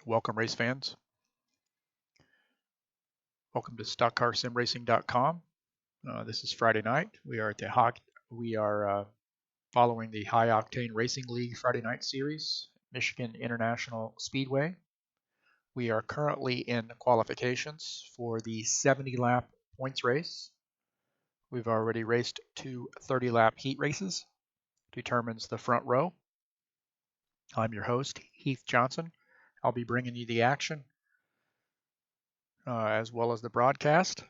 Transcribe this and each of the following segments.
Welcome, race fans. Welcome to StockCarSimRacing.com. This is Friday night. We are following the High Octane Racing League Friday Night Series, Michigan International Speedway. We are currently in qualifications for the 70-lap points race. We've already raced two 30-lap heat races. Determines the front row. I'm your host, Heath Johnson. I'll be bringing you the action as well as the broadcast.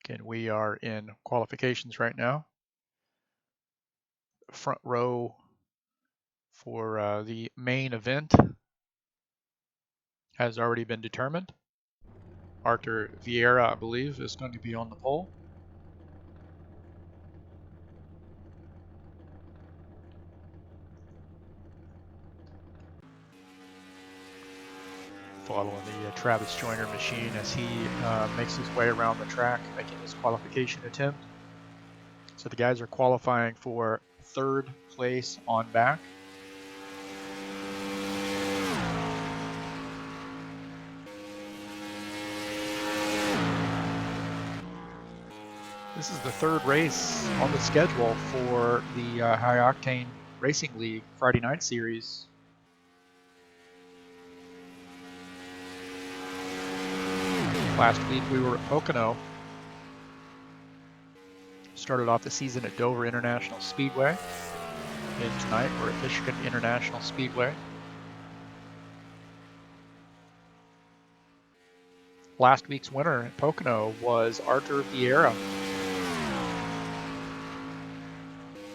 Again, we are in qualifications right now. Front row for the main event has already been determined. Arthur Vieira, I believe, is going to be on the pole. Following the Travis Joyner machine as he makes his way around the track, making his qualification attempt. So the guys are qualifying for third place on back. This is the third race on the schedule for the High Octane Racing League Friday Night Series. Last week we were at Pocono. Started off the season at Dover International Speedway. And tonight we're at Michigan International Speedway. Last week's winner at Pocono was Arthur Vieira,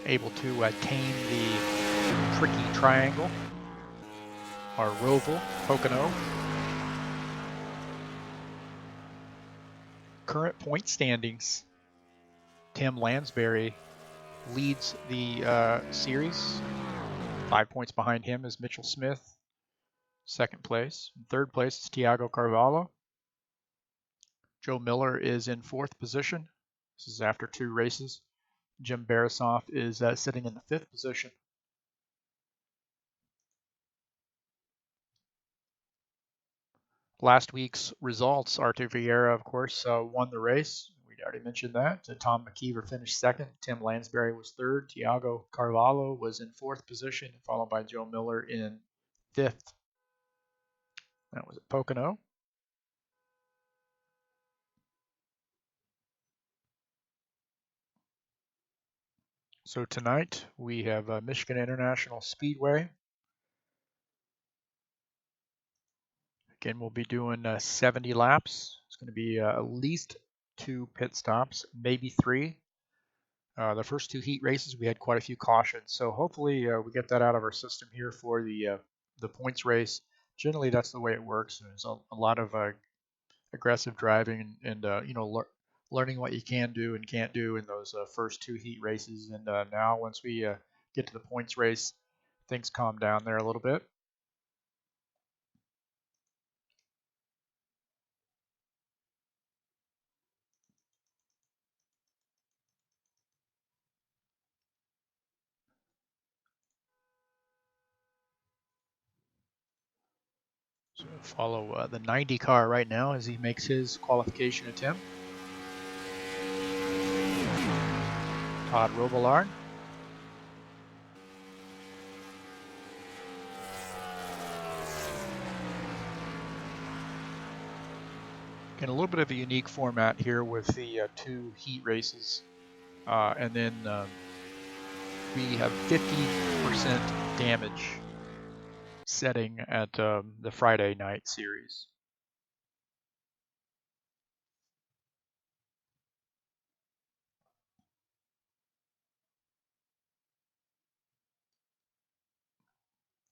able to tame the tricky triangle, or Roval, Pocono. Current point standings, Tim Lansbury leads the series. 5 points behind him is Mitchell Smith, second place. In third place is Tiago Carvalho. Joe Miller is in fourth position. This is after 2 races. Jim Barasoff is sitting in the fifth position. Last week's results, Arthur Vieira, of course, won the race. We already mentioned that. Tom McKeever finished second. Tim Lansbury was third. Tiago Carvalho was in fourth position, followed by Joe Miller in fifth. That was at Pocono. So tonight we have Michigan International Speedway. Again, we'll be doing 70 laps. It's going to be at least 2 pit stops, maybe 3. The first 2 heat races, we had quite a few cautions, so hopefully we get that out of our system here for the points race. Generally, that's the way it works. There's a lot of aggressive driving and learning what you can do and can't do in those first 2 heat races. And now, once we get to the points race, things calm down there a little bit. So follow the 90 car right now as he makes his qualification attempt. Todd Robillard. Again, a little bit of a unique format here with the 2 heat races. And then we have 50% damage setting at the Friday night series.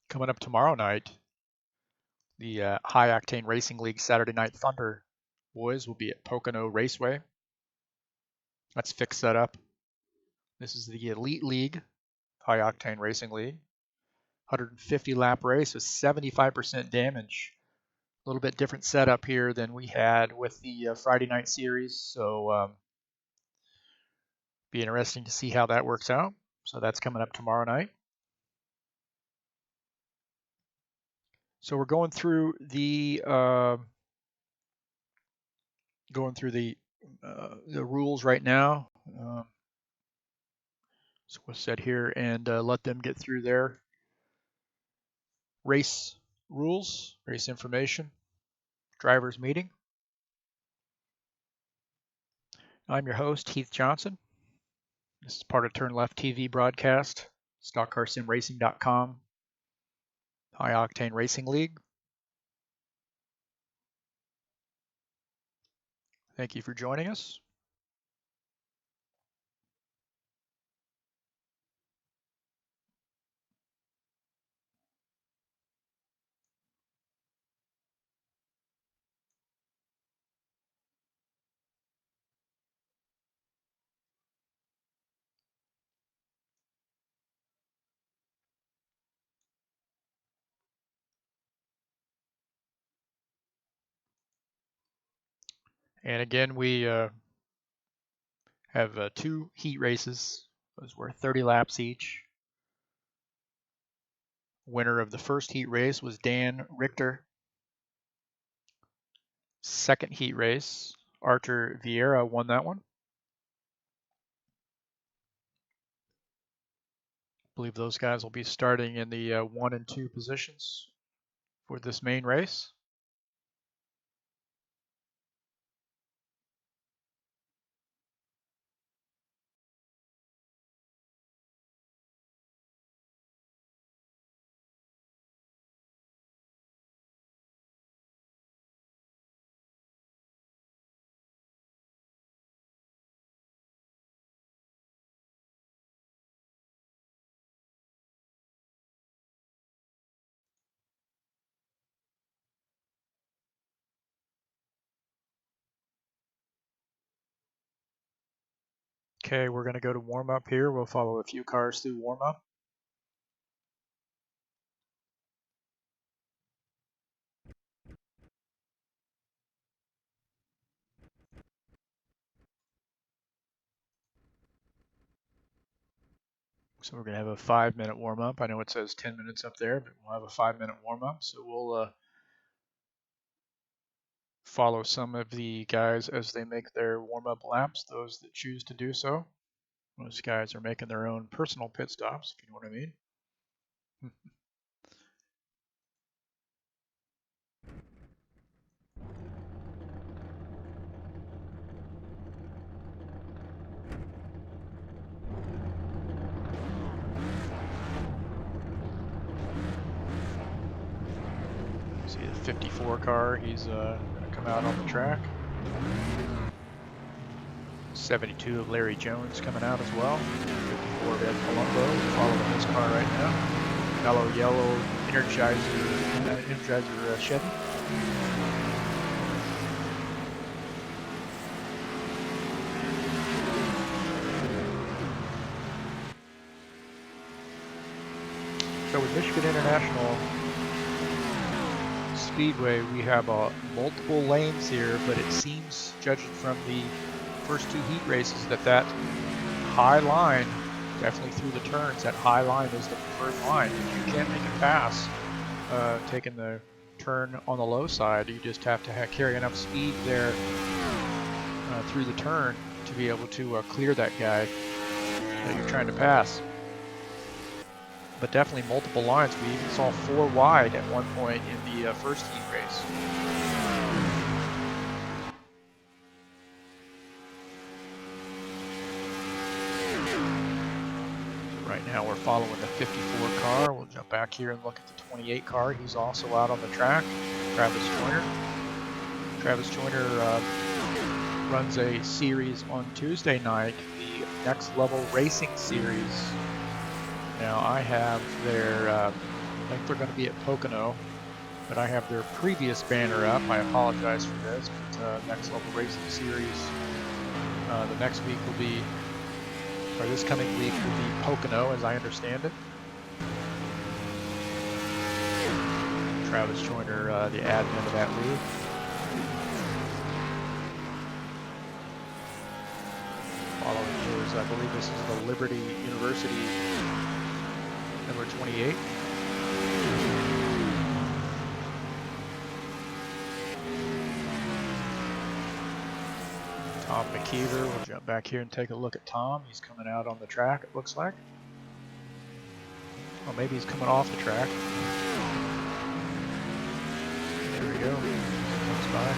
Coming up tomorrow night, the High Octane Racing League Saturday Night Thunder boys will be at Pocono Raceway. Let's fix that up. This is the Elite League, High Octane Racing League. 150 lap race with 75% damage. A little bit different setup here than we had with the Friday night series, so be interesting to see how that works out. So that's coming up tomorrow night. So we're going through the rules right now. So we'll sit here and let them get through their race rules, race information, drivers meeting. I'm your host, Heath Johnson. This is part of Turn Left TV broadcast, StockCarSimRacing.com, High Octane Racing League. Thank you for joining us. And again, we have 2 heat races. Those were 30 laps each. Winner of the first heat race was Dan Richter. Second heat race, Arthur Vieira won that one. I believe those guys will be starting in the 1 and 2 positions for this main race. Okay, we're going to go to warm-up here. We'll follow a few cars through warm-up. So we're going to have a 5-minute warm-up. I know it says 10 minutes up there, but we'll have a 5-minute warm-up. So we'll follow some of the guys as they make their warm-up laps, those that choose to do so. Most guys are making their own personal pit stops, if you know what I mean. See the 54 car, he's going to come out on the track. 72 of Larry Jones coming out as well. 54 of Ed Palumbo following this car right now. Mellow yellow Energizer Chevy. So with Michigan International Speedway, we have multiple lanes here, but it seems, judging from the first 2 heat races, that high line, definitely through the turns, that high line is the preferred line. If you can't make a pass taking the turn on the low side, you just have to carry enough speed there through the turn to be able to clear that guy that you're trying to pass. But definitely multiple lines. We even saw 4 wide at one point in the first heat race. So right now we're following the 54 car. We'll jump back here and look at the 28 car. He's also out on the track, Travis Joyner. Travis Joyner runs a series on Tuesday night, the Next Level Racing Series. Now I have their, I think they're going to be at Pocono, but I have their previous banner up. I apologize for this, but Next Level Racing Series, the next week will be, or this coming week will be Pocono, as I understand it. Travis Joyner, the admin of that league. Following yours, I believe this is the Liberty University number 28. Tom McKeever. We'll jump back here and take a look at Tom. He's coming out on the track, it looks like. Well, maybe he's coming off the track. There we go. Comes by.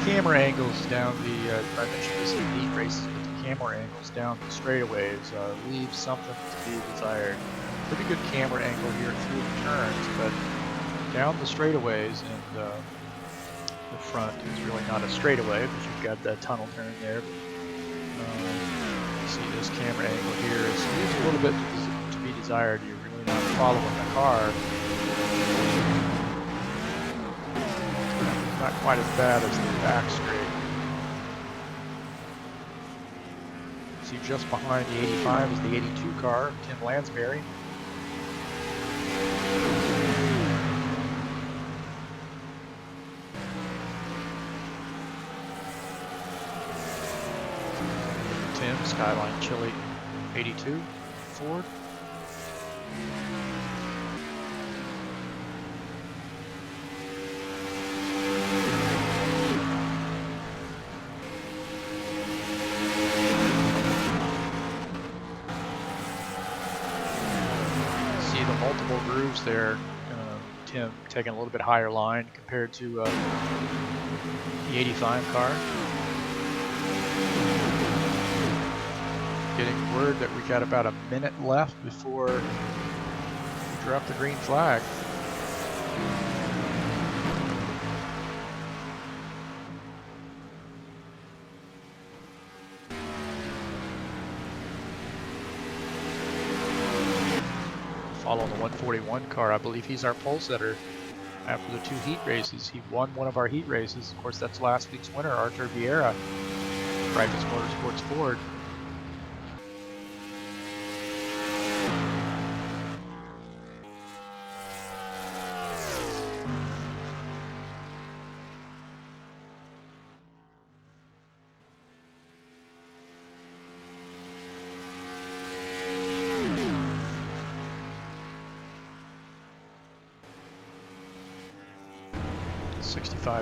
The camera angles down the, I mentioned this in heat races, but the camera angles down the straightaways leave something to be desired. Pretty good camera angle here through the turns, but down the straightaways and the front is really not a straightaway because you've got that tunnel turn there. You see this camera angle here is leaves a little bit to be desired. You're really not following the car. Not quite as bad as the back straight. See, just behind the 85 is the 82 car, Tim Lansbury. Tim, Skyline Chili 82 Ford. See the multiple grooves there. Tim taking a little bit higher line compared to the 85 car. Getting word that we got about a minute left before we drop the green flag. Following the 141 car, I believe he's our pole setter after the 2 heat races. He won one of our heat races. Of course, that's last week's winner, Arthur Vieira, Practice Motorsports Ford.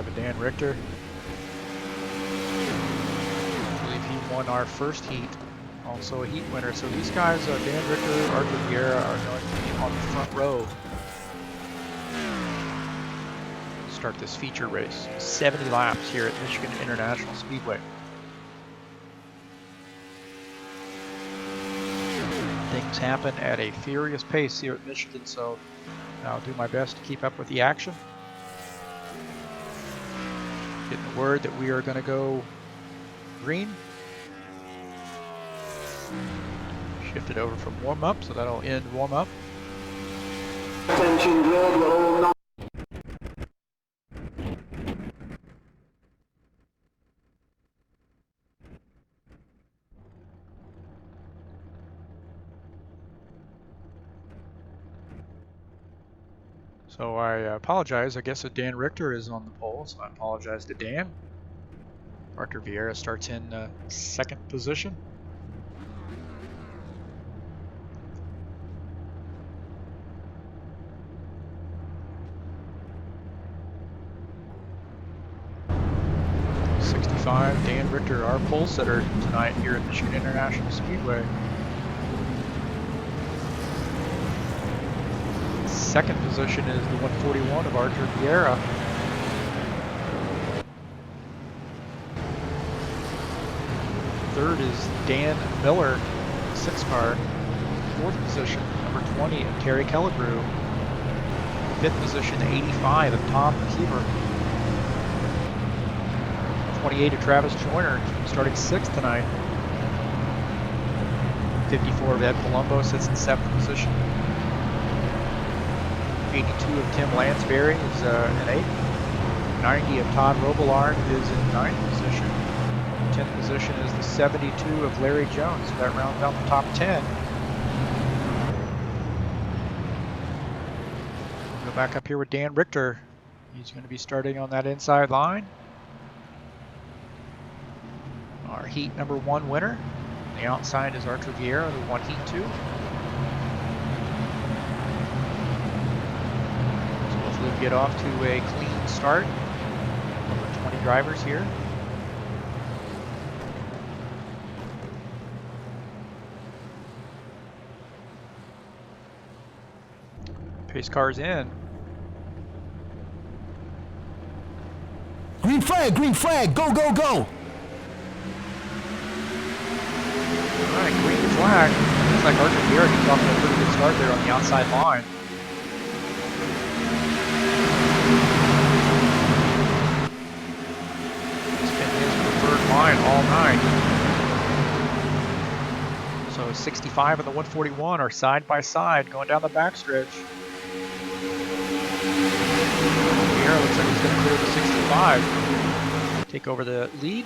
of Dan Richter. I believe he won our first heat, also a heat winner. So these guys, Dan Richter, Arthur Vieira, are going to be on the front row. Start this feature race. 70 laps here at Michigan International Speedway. Things happen at a furious pace here at Michigan, so I'll do my best to keep up with the action. Getting the word that we are going to go green. Shift it over from warm-up, so that'll end warm-up. Attention, grid, we're all not. So I apologize. I guess that Dan Richter is on the pole, so I apologize to Dan. Arthur Vieira starts in second position. Dan Richter, our pole setter tonight here at Michigan International Speedway. Second position is the 141 of Arthur Vieira. Third is Dan Miller, 6 car. Fourth position, number 20 of Terry Kelligrew. Fifth position, 85 of Tom McKeever. 28 of Travis Joyner, starting 6th tonight. 54 of Ed Palumbo sits in 7th position. 82 of Tim Lansbury is in 8th. 90 of Todd Robillard is in 9th position. 10th position is the 72 of Larry Jones. So that rounds out the top 10. We'll go back up here with Dan Richter. He's going to be starting on that inside line. Our heat number 1 winner. On the outside is Arthur Vieira, who won heat 2. So hopefully we'll get off to a clean start. Over 20 drivers here. Pace car's in. Green flag, go, go, go! Alright, green flag. Looks like Archer Vieira gets off to a pretty good start there on the outside line. It's been his preferred line all night. So 65 and the 141 are side by side going down the backstretch. Vieira looks like he's going to clear the 65. Take over the lead.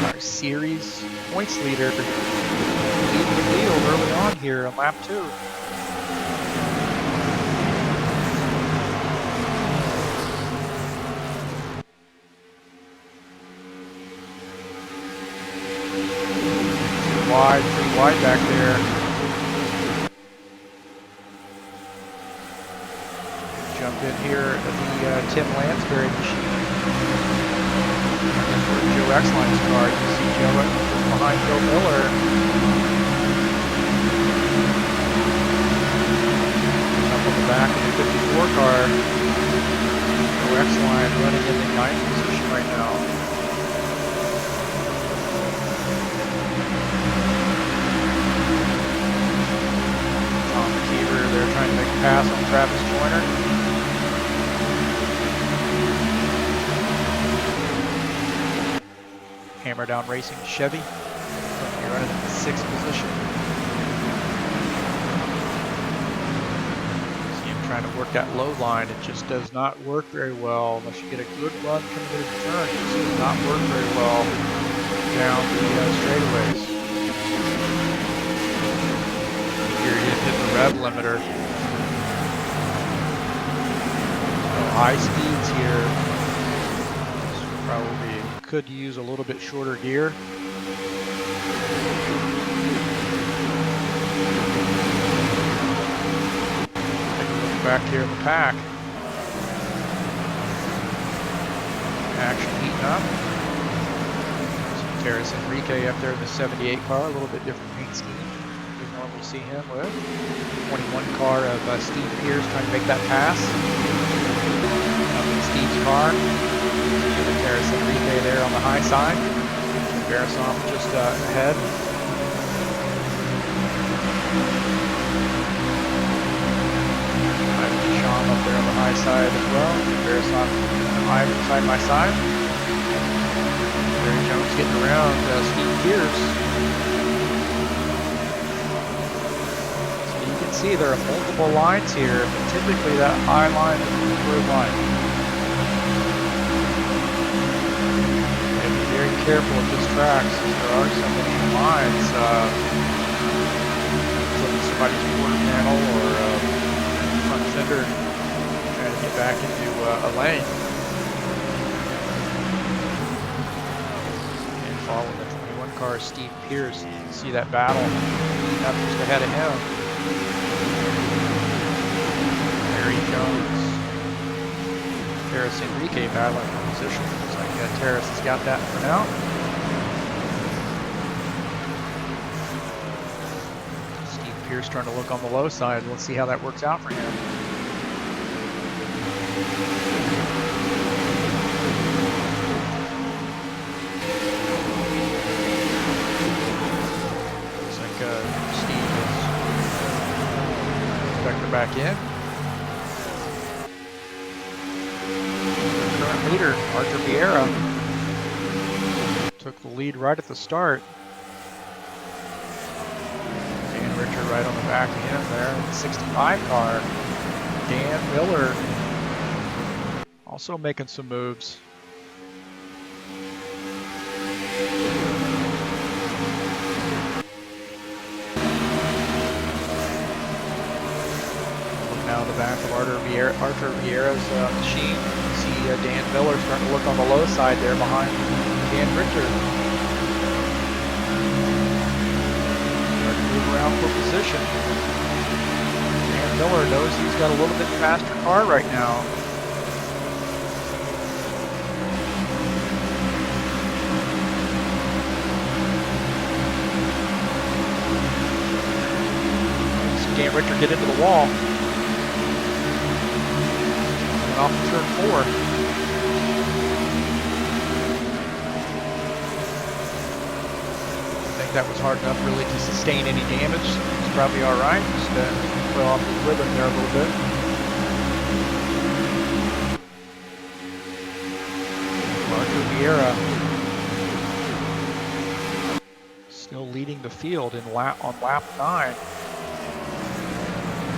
Our series points leader, leading the field early on here on lap 2. Pretty wide back there. Jump in here at the Tim Lansbury machine. That's where Joe Exline's car. You can see Joe just behind Joe Miller. Up on the back of the 54 car. Joe Exline running in the 9th position right now. They're trying to make a pass on Travis Joyner. Hammer Down Racing Chevy. You're running in the 6th position. See him trying to work that low line. It just does not work very well unless you get a good run coming into the turn. It just does not work very well down the straightaways. Here he hit the rev limiter. So high speeds here. So probably could use a little bit shorter gear. Take a look back here in the pack. Action heating up. Terrace Enrique up there in the 78 car, a little bit different paint scheme. We see him with 21 car of Steve Pierce trying to make that pass. Up in Steve's car. Terrace Enrique there on the high side. Barasov just ahead. Ivan Sean up there on the high side as well. Barasov and Ivan side by side. Barry Jones getting around Steve Pierce. See, there are multiple lines here, but typically that high line is the preferred line. And be very careful with this track since there are so many lines. Somebody's quarter panel or front fender trying to get back into a lane. And following the 21 car, Steve Pierce, you can see that battle up just ahead of him. Jones, Terrace Enrique battling for position. Looks like Terrace has got that for now. Steve Pierce trying to look on the low side. Let's see how that works out for him. Looks like Steve is vector back in. Leader, Archer Vieira, took the lead right at the start. Dan Richter right on the back of him there. 65 car. Dan Miller also making some moves. Look now at the back of Archer Vieira's machine. Dan Miller starting to look on the low side there behind Dan Richter. Starting to move around for position. Dan Miller knows he's got a little bit faster car right now. See Dan Richter get into the wall. Coming off of turn 4. That was hard enough really to sustain any damage. It's probably all right. Just fell off the ribbon there a little bit. Marco Vieira still leading the field on lap 9.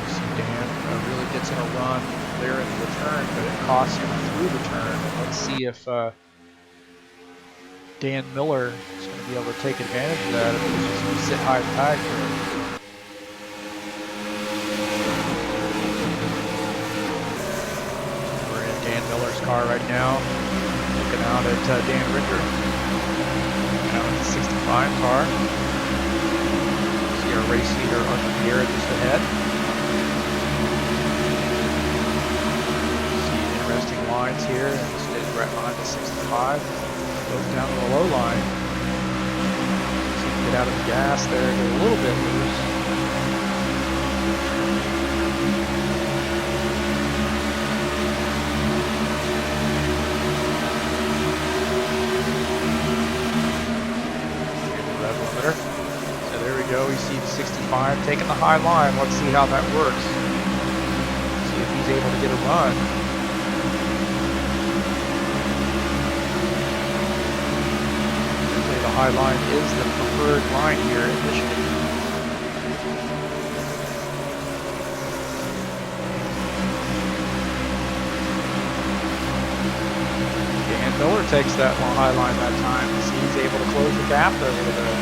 See Dan really gets in a run there in the turn, but it costs him through the turn. Let's see if Dan Miller is going to be able to take advantage of that if he's just going to sit high and tight for him. We're in Dan Miller's car right now, looking out at Dan Richter. Now in the 65 car. See our race leader Arthur Vieira just ahead. See interesting lines here, and stays right behind the 65. Goes down to the low line. See him get out of the gas there, get a little bit loose. Here's the rev limiter. So there we go. We see the 65 taking the high line. Let's see how that works. See if he's able to get a run. High line is the preferred line here in Michigan. Dan Miller takes that high line that time. See, he's able to close the gap there a little bit.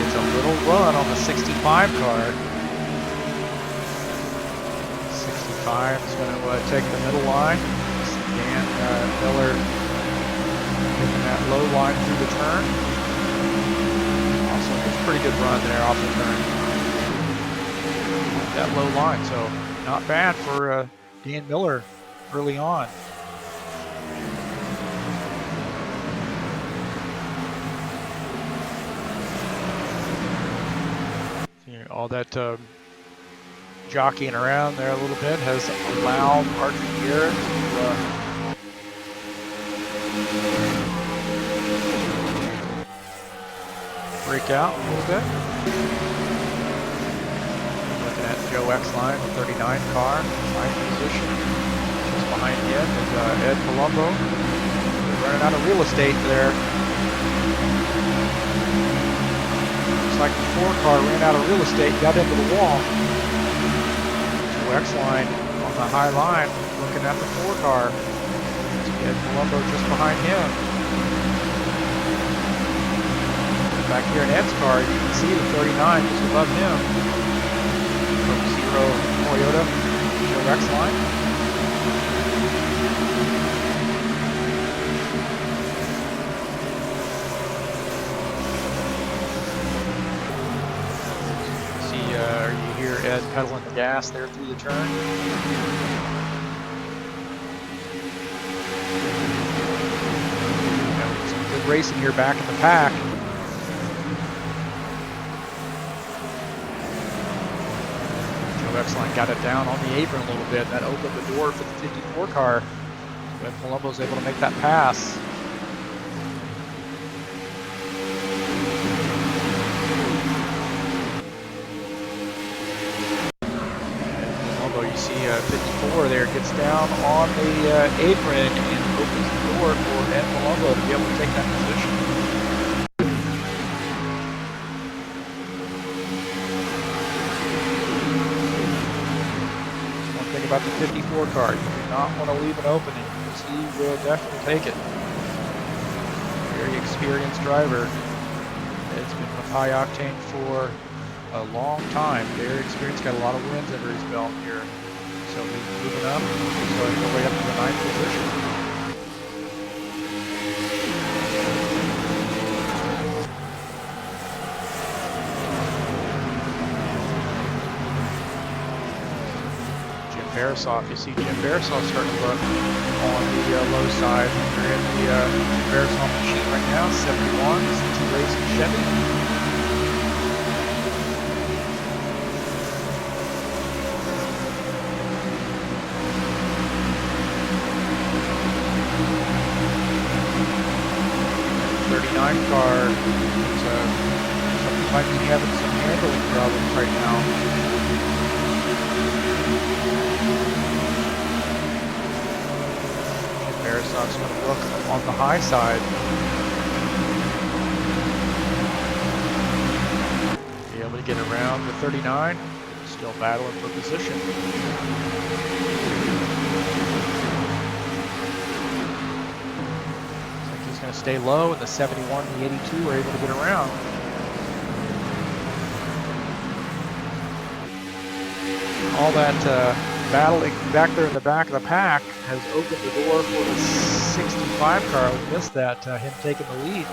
Gets a little run on the 65 car. 65 is going to take the middle line. Dan Miller taking that low line through the turn. Also, it's a pretty good run there off the turn. That low line, so not bad for Dan Miller early on. See, all that jockeying around there a little bit has allowed Arthur Vieira to break out a little bit. Looking at Joe Exline, the 39 car, 9th position. Just behind him is Ed Palumbo. They're running out of real estate there. Looks like the 4 car ran out of real estate, got into the wall. Joe Exline on the high line, looking at the 4 car. Ed Palumbo just behind him. Back here in Ed's car, you can see the 39 just above him. From 0 Toyota, Joe Exline. See, you hear Ed pedaling the gas there through the turn. Some good racing here back in the pack. Exline got it down on the apron a little bit. That opened the door for the 54 car. But Palumbo's able to make that pass. Palumbo, you see 54 there, gets down on the apron and opens the door for Ed Palumbo to be able to take that position. About the 54 car, you do not want to leave an opening because he will definitely take it. Very experienced driver. It's been with High Octane for a long time. Very experienced, got a lot of wins under his belt here. So he's moving up, so he'll go right up to the 9th position. Barasoff. You see Jim Barasoff starting to look on the low side. We're in the Barasoff machine right now, 71s, two-racing Chevy. Car. Something might be having some handling problems right now. And Barasoff's going to look on the high side. Be able to get around the 39. Still battling for position. Going to stay low, and the 71 and the 82 are able to get around. All that battling back there in the back of the pack has opened the door for the 65 car. We missed that, him taking the lead.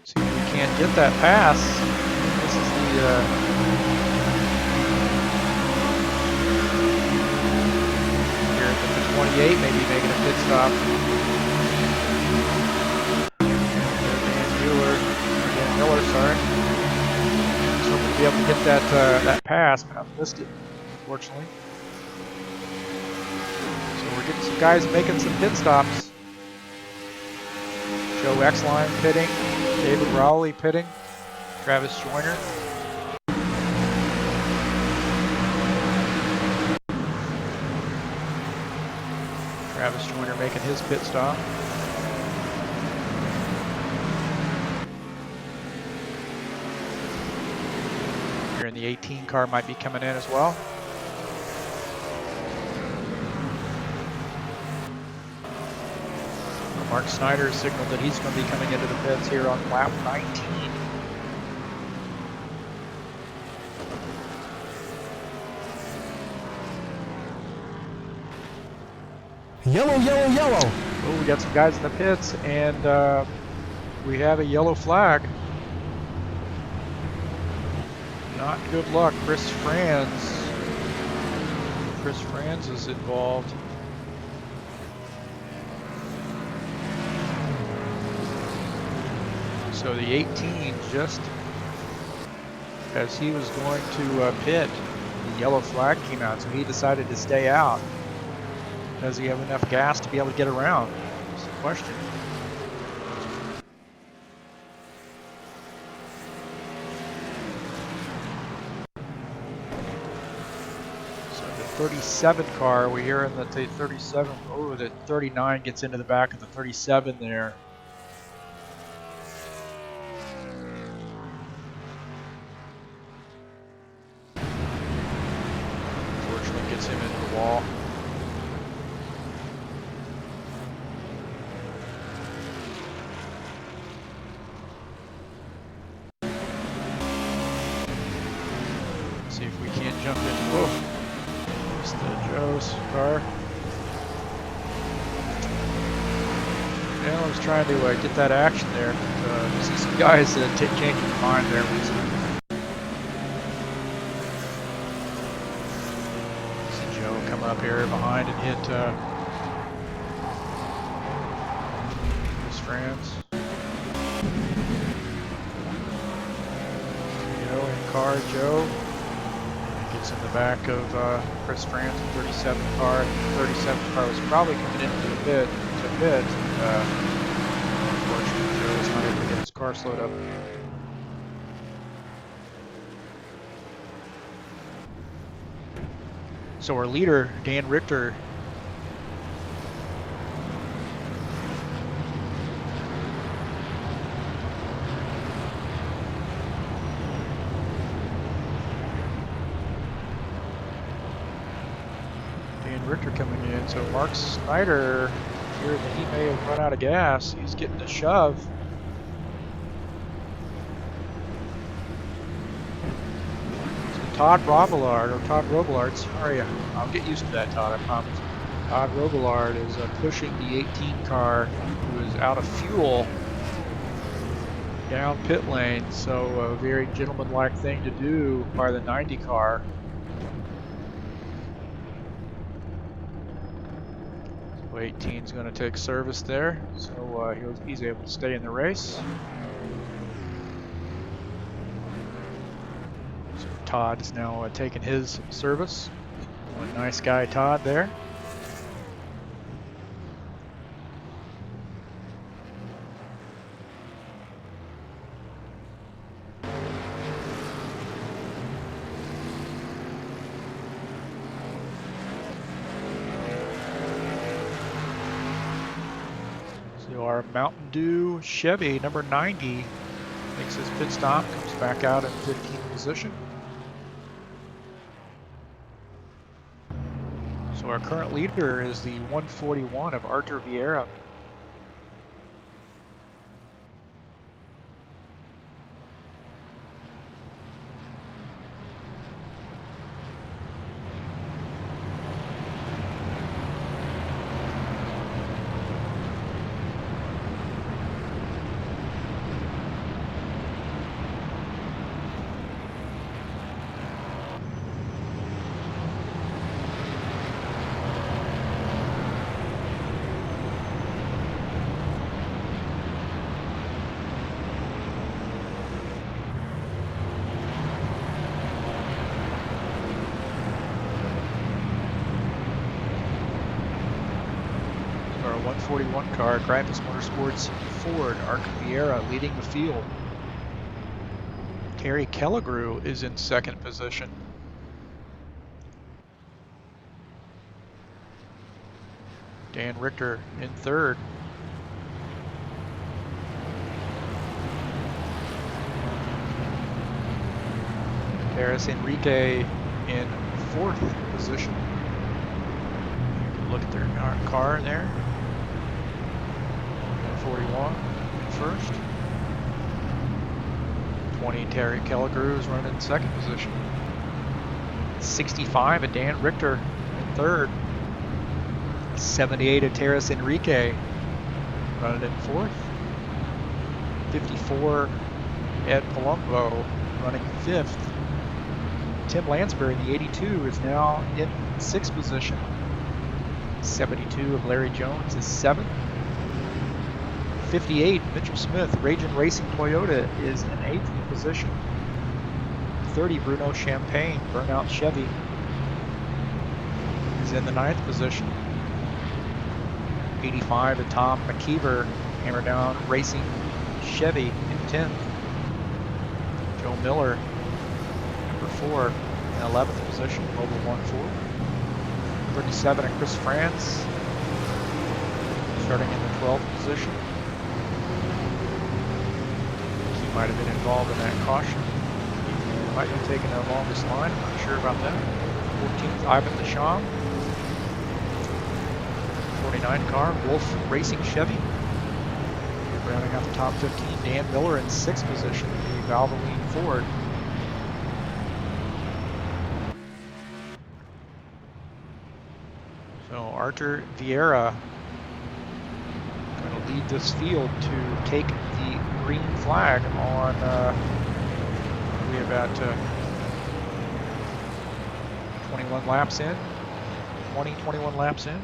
See if we can't get that pass. This is the here at the 28, maybe making a pit stop. Miller, sorry. Just hoping to be able to get that pass, but I've missed it, unfortunately. So we're getting some guys making some pit stops. Joe Exline pitting, David Rowley pitting, Travis Joyner. Travis Joyner making his pit stop. And the 18 car might be coming in as well. Mark Snyder has signaled that he's going to be coming into the pits here on lap 19. Yellow, yellow, yellow. Oh, we got some guys in the pits, and we have a yellow flag. Not good luck. Chris Franz is involved. So the 18, just as he was going to pit, the yellow flag came out, so he decided to stay out. Does he have enough gas to be able to get around? That's the question. So the 37 car, we hear in the 37, oh, the 39 gets into the back of the 37 there. Unfortunately gets him into the wall. See if we can't jump in. Whoa. It's the Joe's car. Yeah, I was trying to get that action there. But, see some guys changing their mind there. See Joe come up here behind and hit Chris Franz. Joe in car, Joe. Gets in the back of Chris Franz, the 37 car. The 37 car was probably coming into the pit. Unfortunately, Joe was not able to get his car slowed up. So our leader, Dan Richter, coming in. So Mark Snyder, here that he may have run out of gas. He's getting a shove. So Todd Robillard, sorry, I'll get used to that, Todd, I promise. Todd Robillard is pushing the 18 car, who is out of fuel. down pit lane, so a very gentlemanlike thing to do by the 90 car. So 18's going to take service there, so he's able to stay in the race. So Todd is now taking his service. One nice guy, Todd, there. So our Mountain Dew Chevy, number 90, makes his pit stop, comes back out in 15th position. So our current leader is the 141 of Artur Vieira. Our 141 car, Gripus Motorsports Ford, Artur Vieira leading the field. Terry Kelligrew is in second position. Dan Richter in third. Paris Enrique in fourth position. You can look at their car there. 41 in first. 20 Terry Kelligrew is running in second position. 65 at Dan Richter in third. 78 at Terrace Enrique running in fourth. 54 at Palumbo running fifth. Tim Lansbury, the 82, is now in sixth position. 72 of Larry Jones is seventh. 58, Mitchell Smith, Ragin' Racing Toyota, is in eighth position. 30, Bruno Champagne, Burnout Chevy, is in the ninth position. 85 to Tom McKeever, Hammer Down Racing Chevy in 10th. Joe Miller, number 4, in 11th position, Mobile 1-4. 37 at Chris France, starting in the 12th position. He might have been involved in that caution. He might have taken the longest line, I'm not sure about that. 14th, Ivan Deschamps. 49 car, Wolf Racing Chevy. Rounding out the top 15, Dan Miller in 6th position, the Valvoline Ford. So Artur Vieira going to lead this field to take the green flag on, we about 21 laps in, 21 laps in.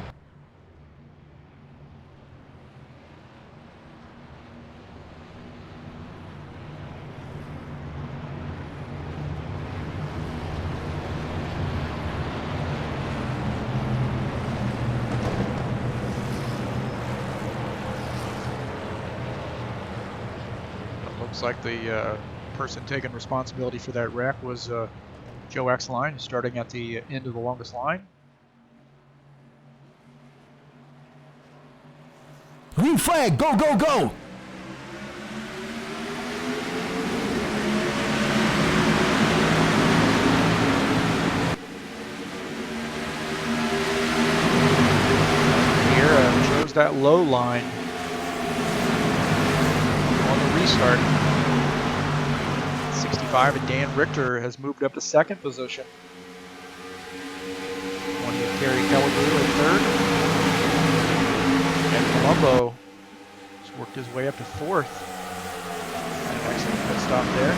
Looks like the person taking responsibility for that wreck was Joe Exline, starting at the end of the longest line. Green flag, go, go, go! Vieira chose that low line on the restart. 65 and Dan Richter has moved up to second position. 20 of Terry Kelligrew in third. And Palumbo has worked his way up to fourth. And Excellent pit stop there.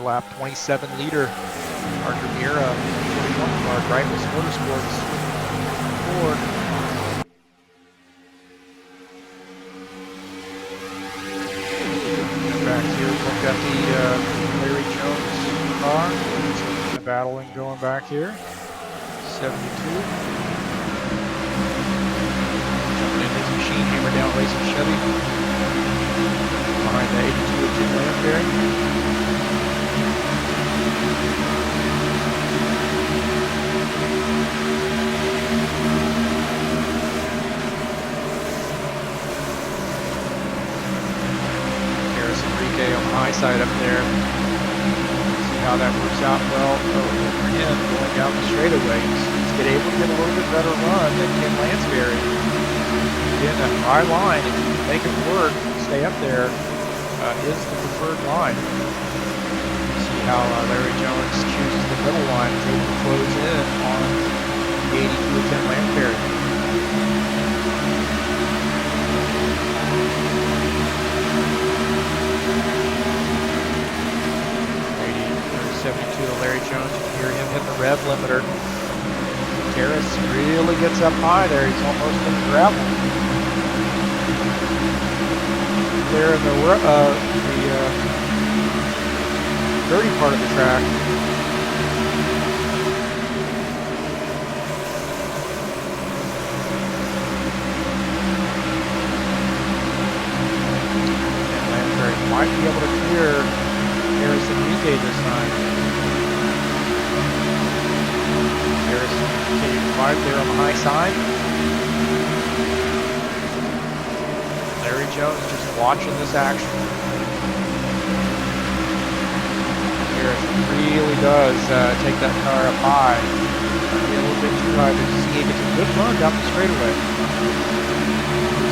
Lap 27 leader, Arthur Miera, 21 car, Brightness Motorsports, Ford. Back here, look at the Larry Jones car. Battling going back here. 72. Jumping in his machine, hammer down racing Chevy. Behind the 82 of Jim Lansbury. On the high side up there. See how that works out well for him going down the straightaway. He's able to get a little bit better run than Ken Lansbury. Again, that high line, if you can make it work, stay up there, is the preferred line. See how Larry Jones chooses the middle line, is able to close in on the 82 of Ken Lansbury. 72 of Larry Jones, you can hear him hit the rev limiter. Terrace really gets up high there, he's almost in the gravel. There in the dirty part of the track. And Lansbury might be able to clear Harrison Enrique this time. Harrison continues to fight there on the high side. Larry Jones just watching this action. Harrison really does take that car up high. Maybe a little bit too high, but he gets a good run down the straightaway.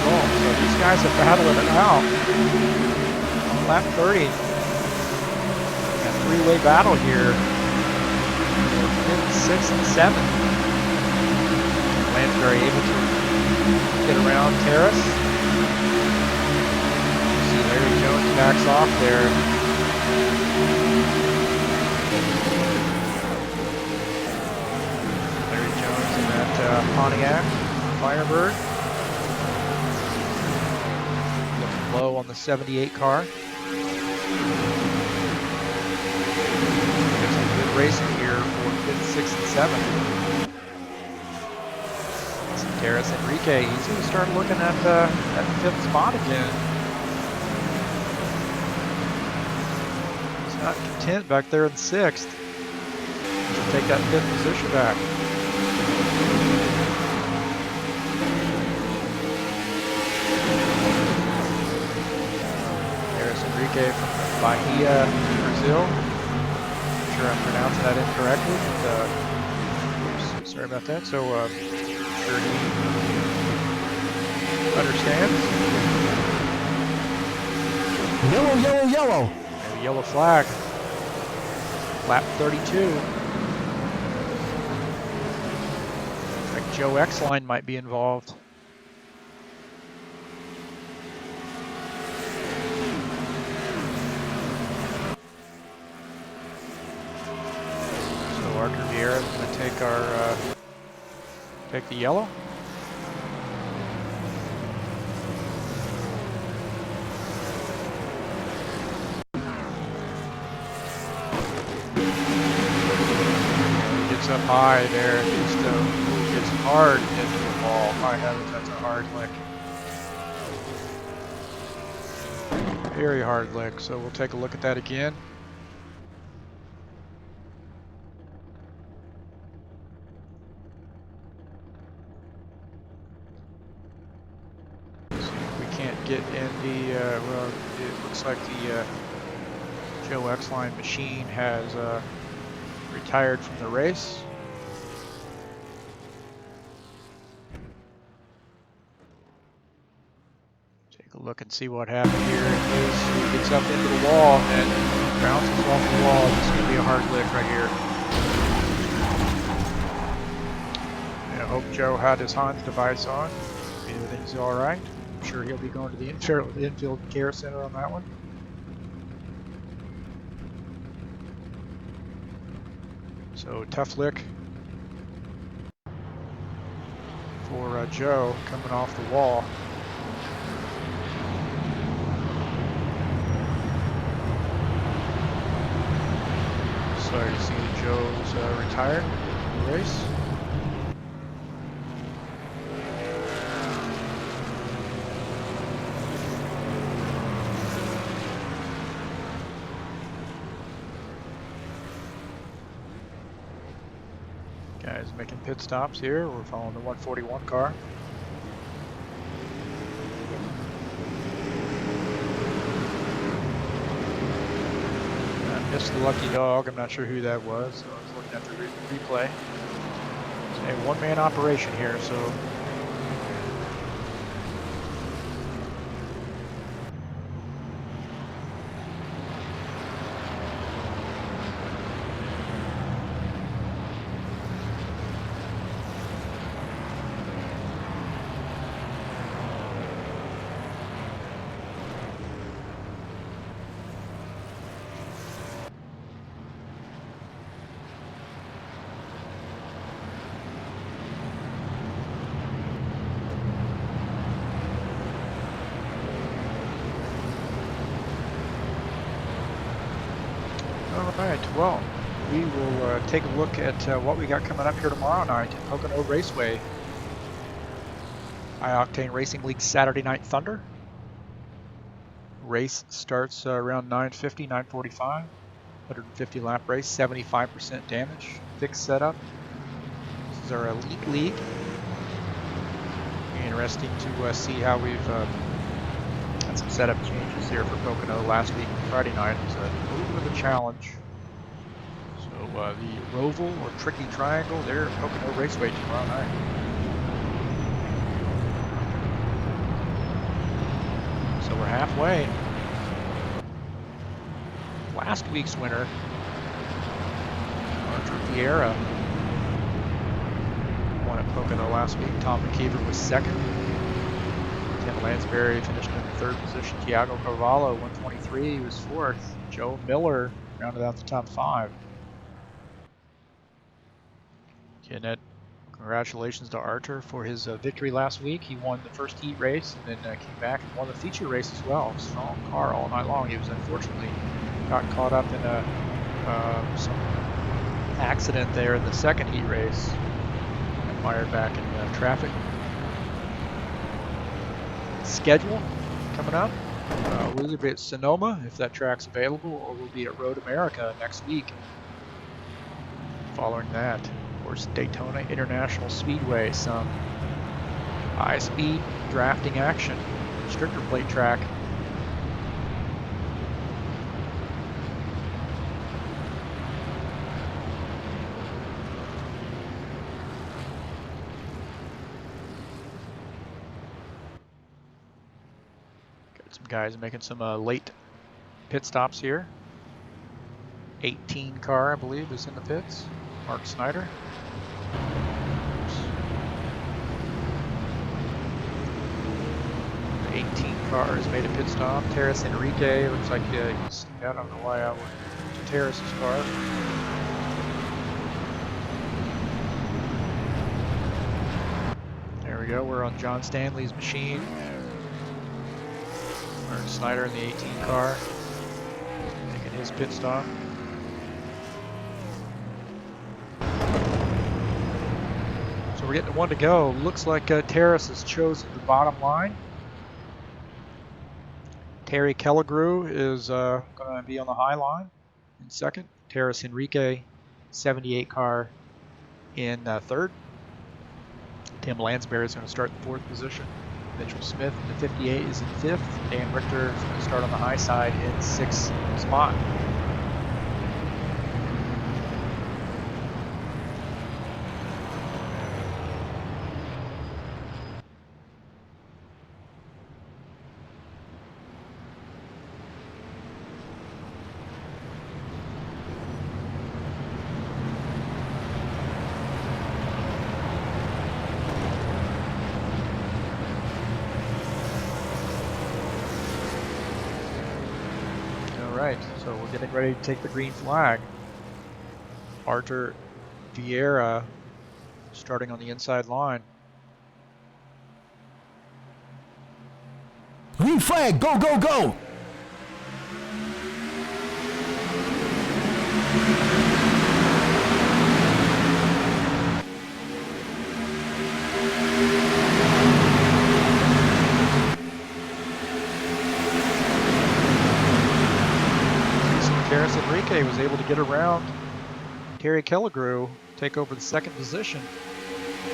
So these guys are battling it out on lap 30. Three-way battle here for 5th, 6th, and 7th. Lansbury able to get around Terrace. See Larry Jones backs off there. Larry Jones in that Pontiac Firebird. Looking low on the 78 car. Racing here for 5th, 6th, and 7th. Terrace Enrique, he's going to start looking at that 5th spot again. He's not content back there in 6th. He should take that 5th position back. Terrace Enrique from Bahia, Brazil. I'm pronouncing that incorrectly, but oops, sorry about that. So I'm sure he understands. Yellow, yellow, yellow. And a yellow flag. Lap 32. Like Joe Exline might be involved. Arthur Miera is going to take the yellow. He gets up high there, just a It's hard into the wall. My heavens, that's a hard lick. Very hard lick. So we'll take a look at that again. See if we can't get in the, well, it looks like the Joe X-Line machine has retired from the race. Take a look and see what happened here. He gets up into the wall and bounces off the wall. This is going to be a hard lick right here. And I hope Joe had his Hans device on. Everything's all right. I'm sure he'll be going to the infield care center on that one. So tough lick for Joe coming off the wall. Sorry to see that Joe's retired from the race. Guys making pit stops here. We're following the 141 car. I missed the lucky dog. I'm not sure who that was, so I was looking at the replay. It's a one-man operation here, so Alright, well, we will take a look at what we got coming up here tomorrow night at Pocono Raceway. Octane Racing League Saturday Night Thunder. Race starts around 9:50, 9:45. 150 lap race, 75% damage. Fixed setup. This is our Elite League. Interesting to see how we've had some setup changes here for Pocono last week. Friday night was a little bit of a challenge. So the Roval or Tricky Triangle there at Pocono Raceway tomorrow night. So we're halfway. Last week's winner, Archer Vieira, won at Pocono last week. Tom McKeever was second. Tim Lansbury finished in third position. Tiago Carvalho, 123, he was fourth. Joe Miller rounded out the top five. Again, congratulations to Archer for his victory last week. He won the first heat race and then came back and won the feature race as well. Strong car all night long. He was unfortunately got caught up in some accident there in the second heat race and mired back in traffic. Schedule coming up. We'll either be at Sonoma if that track's available, or we'll be at Road America next week. Following that, of course, Daytona International Speedway, some high-speed drafting action, stricter plate track. Some guys making some late pit stops here. 18 car, I believe, is in the pits. Mark Snyder. The 18 car has made a pit stop. Terrace Enrique, looks like you can see that. I don't know why I went to Terrace's car. There we go, we're on John Stanley's machine. Mark Snyder in the 18 car, making his pit stop. So we're getting one to go. Looks like Terrace has chosen the bottom line. Terry Kelligrew is going to be on the high line in second. Terrace Enrique, 78 car in third. Tim Lansbury is going to start in fourth position. Mitchell Smith in the 58 is in fifth. Dan Richter is going to start on the high side in sixth spot. Right, so we're getting ready to take the green flag. Arthur Vieira starting on the inside line. Green flag, go, go, go! Terrace Enrique was able to get around Terry Kelligrew, take over the second position. We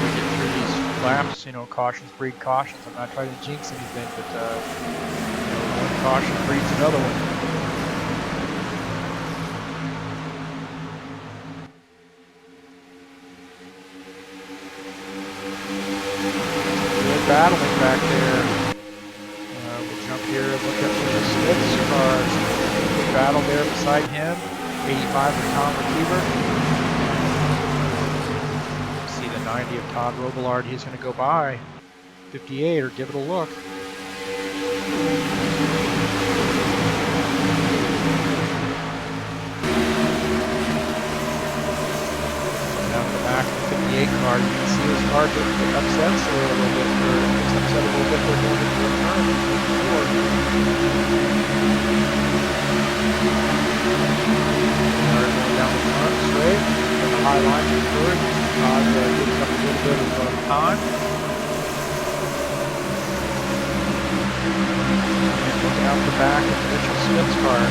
get through these laps, cautions breed cautions. I'm not trying to jinx anything, but one caution breeds another one. Good battling back there. Jump here and look at Smith's cars. Good battle there beside him. 85 for Tom McKeever. See the 90 of Todd Robillard. He's going to go by 58 or give it a look. Down the back of the 58 car, you can see his car get upset a little bit. Upset a little bit. They're going into a turn. Going down the front straight, and the high line is good. Todd gives up a little bit of time. And looking out the back of Mitchell Smith's car.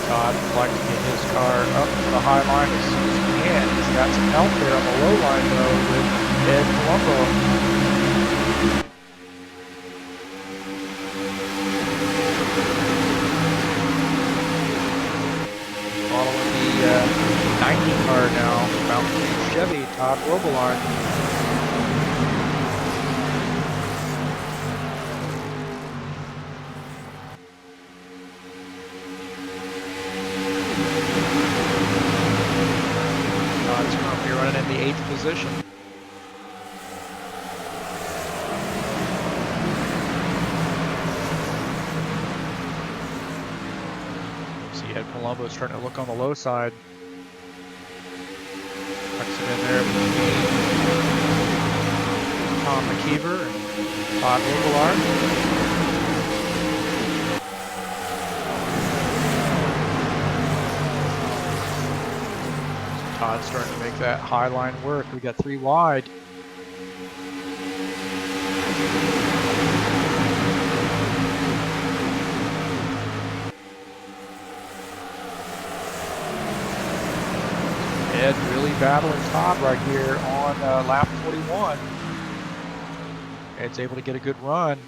Todd would like to get his car up to the high line as soon as he can. He's got some help there on the low line, though, with Ed Colombo. Following the 90 car now, Mountain View Chevy, Todd Robillard. In the 8th position. See, you had Colombo starting to look on the low side. Tucks it in there between Tom McKeever and Todd Robillard. Todd's starting to make that high line work. We got 3 wide. Ed really battling Todd right here on lap 41. Ed's able to get a good run.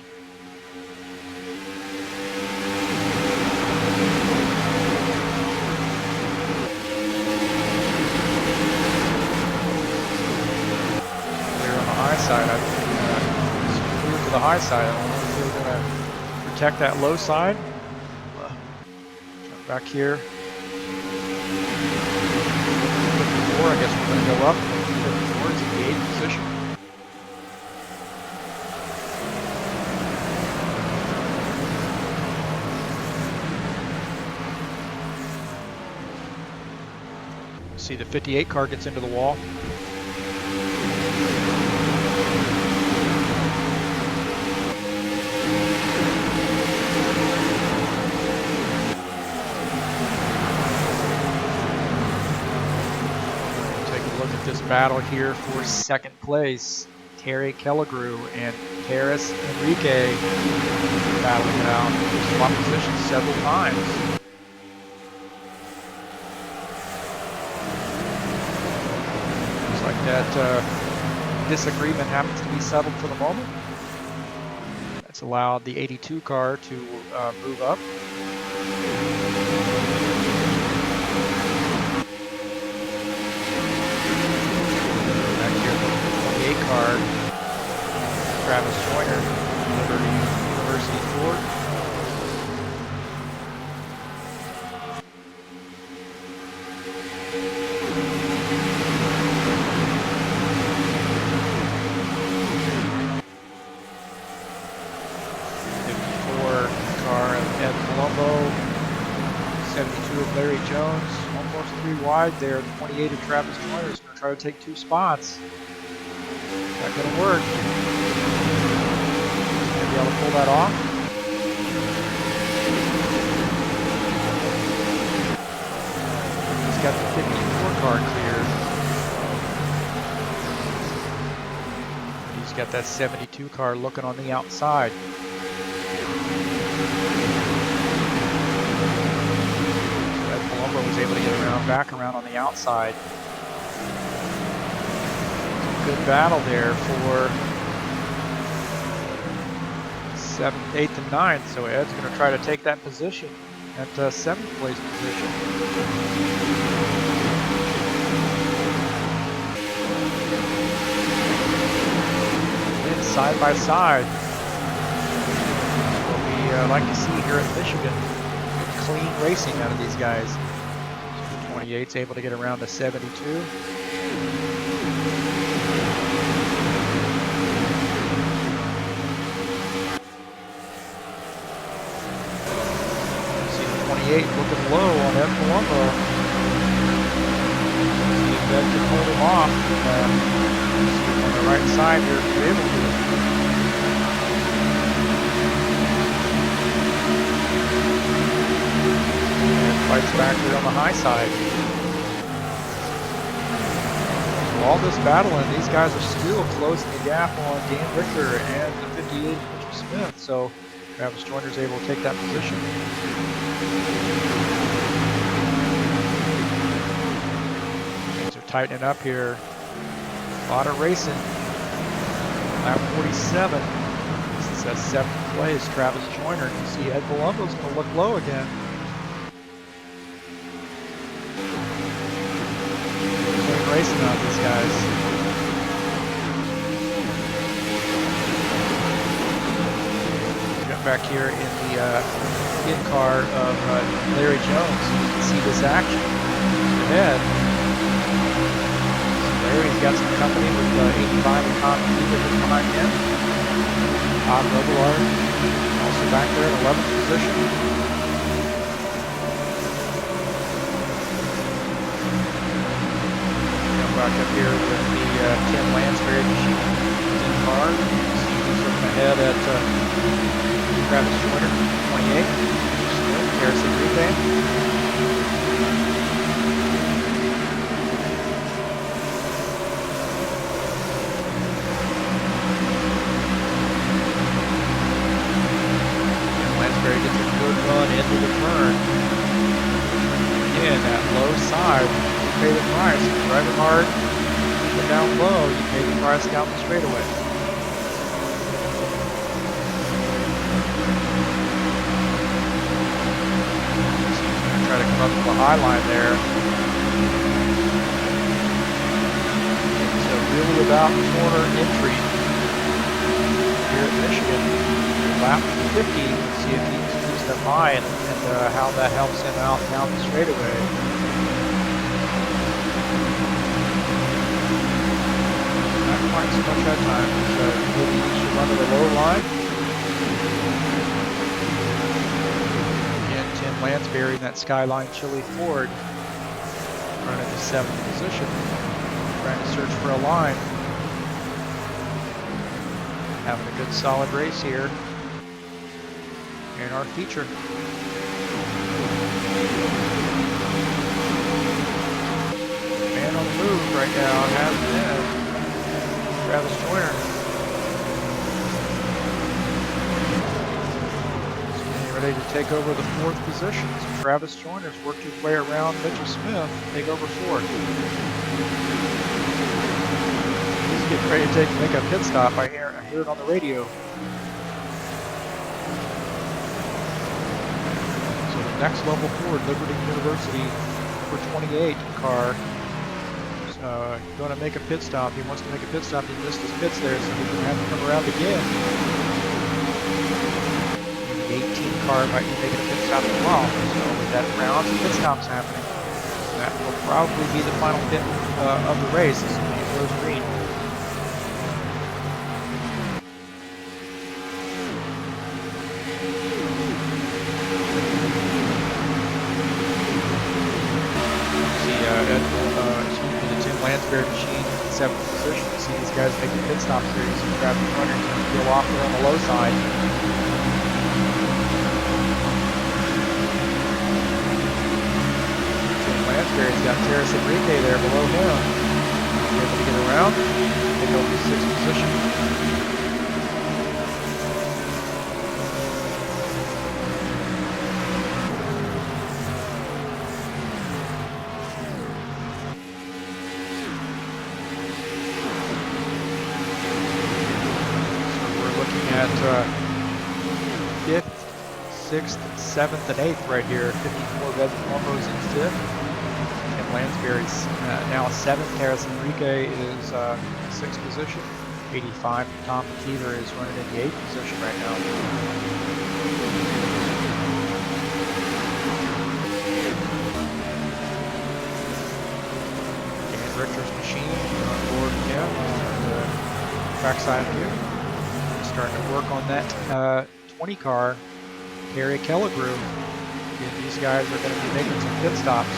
Side, I move to the high side. I don't know if they're going to protect that low side. Jump back here. 54, I guess we're going to go up. 54 is in the 8th position. See the 58 car gets into the wall. this battle here for second place. Terry Kelligrew and Paris Enrique battling it out. They've swapped positions several times. Looks like that disagreement happens to be settled for the moment. That's allowed the 82 car to move up. Back here, the 28 car, Travis Joyner, Liberty University Ford. Ed Colombo, 72 of Larry Jones, almost 3 wide there. 28 of Travis Joyner is going to try to take 2 spots. Not going to work. He's going to be able to pull that off. He's got the 54 car clear. He's got that 72 car looking on the outside. Was able to get around, back around on the outside. Good battle there for 7th, 8th, and 9th. So Ed's going to try to take that position at 7th place position. And side by side. What we like to see here in Michigan. Clean racing out of these guys. 28's able to get around to 72. See the 28 looking low on Ed Colombo. See if Ed can hold him off. On the right side here, if he's able to. Fights back here on the high side. So all this battling, these guys are still closing the gap on Dan Richter and the 58 Mitchell Smith. So Travis Joyner's able to take that position. Things are tightening up here. A lot of racing. Lap 47. This is at 7th place. Travis Joyner. You see Ed Colombo's going to look low again. Racing out these guys. Got back here in the in-car of Larry Jones. You can see this action ahead. So Larry's got some company with 85 and Tom Cooper just behind him. Todd Robillard also back there in 11th position. Back up here with the Tim Lansbury machine in car. He's looking ahead at Travis Joyner, 28. Still, Paris Enrique. Tim Lansbury gets a good run into the turn. Again, that low side. Pay the price. Driving hard, but down low, you pay the price down the straightaway. Try to come up to the high line there. It's really about corner entry here at Michigan. Lap 50. See if he keeps them high and how that helps him out down the straightaway. Quite so much that time, so really needs to run to the low line. Again, Tim Lansbury in that Skyline Chili Ford running to 7th position, trying to search for a line. Having a good solid race here in our feature. Man on the move right now, has take over the 4th position. So Travis Joyner's worked his way around Mitchell Smith, take over 4th. He's getting ready to make a pit stop. I hear it on the radio. So the next level forward, Liberty University, number 28 car, is going to make a pit stop. He wants to make a pit stop. He missed his pits there, so he's going to have to come around again. The 18 car might be making a pit stop as well. So with that round of pit stops happening, that will probably be the final pit of the race as soon as it goes green. The Tim Lansbury machine in 7th position. You see these guys making pit stops here. You see Travis Joyner going to peel off there on the low side. Lansbury's got Terrace Enrique there below him. He's able to get around, take over 6th position. So we're looking at 5th, 6th, 7th, and 8th right here. 54 red Palmos in 5th. Lansbury's now 7th. Terrace Enrique is 6th position. 85. Tom McKeever is running in the 8th position right now. Dan Richter's machine on board again on the trackside here. Starting to work on that 20 car, Harry Kellegrew. Again, these guys are going to be making some pit stops.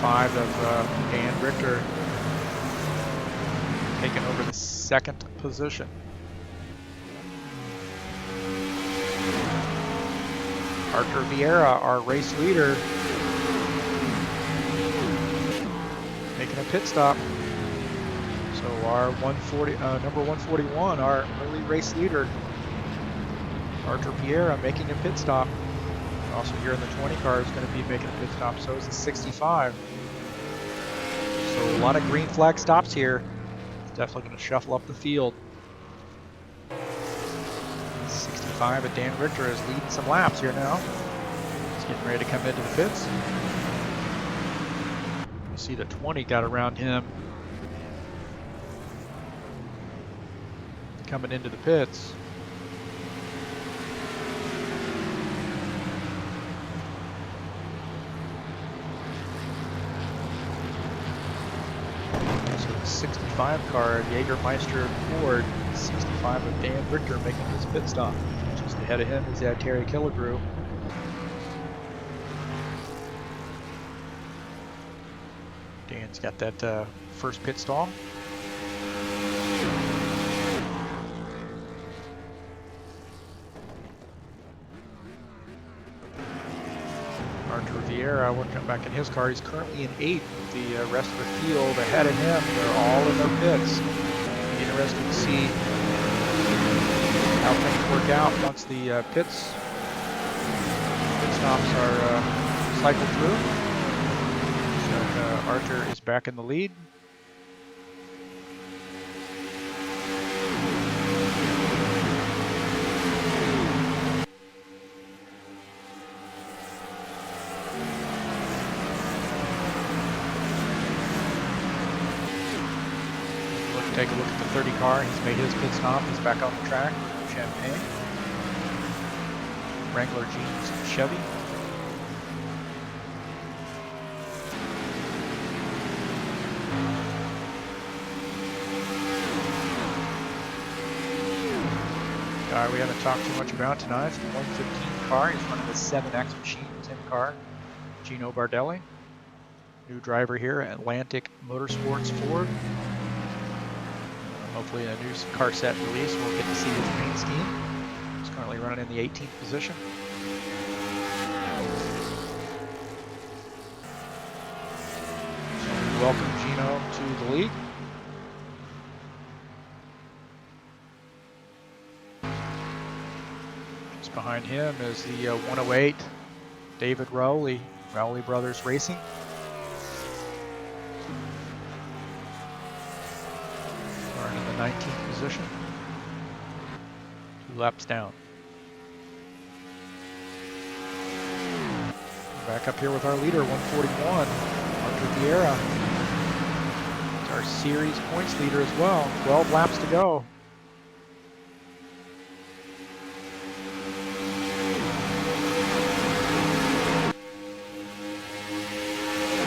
5 of Dan Richter taking over the 2nd position. Arthur Vieira, our race leader, making a pit stop. So our number 141, our early race leader, Arthur Vieira, making a pit stop. Also here in the 20 car is going to be making a pit stop, so is the 65. So a lot of green flag stops here. It's definitely going to shuffle up the field. 65 at Dan Richter is leading some laps here now. He's getting ready to come into the pits. You see the 20 got around him coming into the pits. So the 65 car, Jägermeister Ford, 65 of Dan Richter making his pit stop. Just ahead of him is Terry Kellegrew. Dan's got that first pit stall. Arthur Vieira will jump back in his car. He's currently in 8th. The rest of the field ahead of him, they're all in their pits. Interesting to see how things work out once the pit stops are cycled through. So Arthur is back in the lead. Take a look at the 30 car. He's made his pit stop. He's back on the track. Champagne. Wrangler Jeans Chevy. Guy we haven't talked too much about tonight is the 115 car. He's running the 7X machine, 10 car. Gino Bardelli. New driver here at Atlantic Motorsports Ford. Hopefully a new car set release, we'll get to see his paint scheme. He's currently running in the 18th position. So welcome Gino to the the lead. Just behind him is the 108 David Rowley Brothers Racing. Starting in the 19th position. 2 laps down. Back up here with our leader, 141, Arthur Vieira. It's our series points leader as well. 12 laps to go.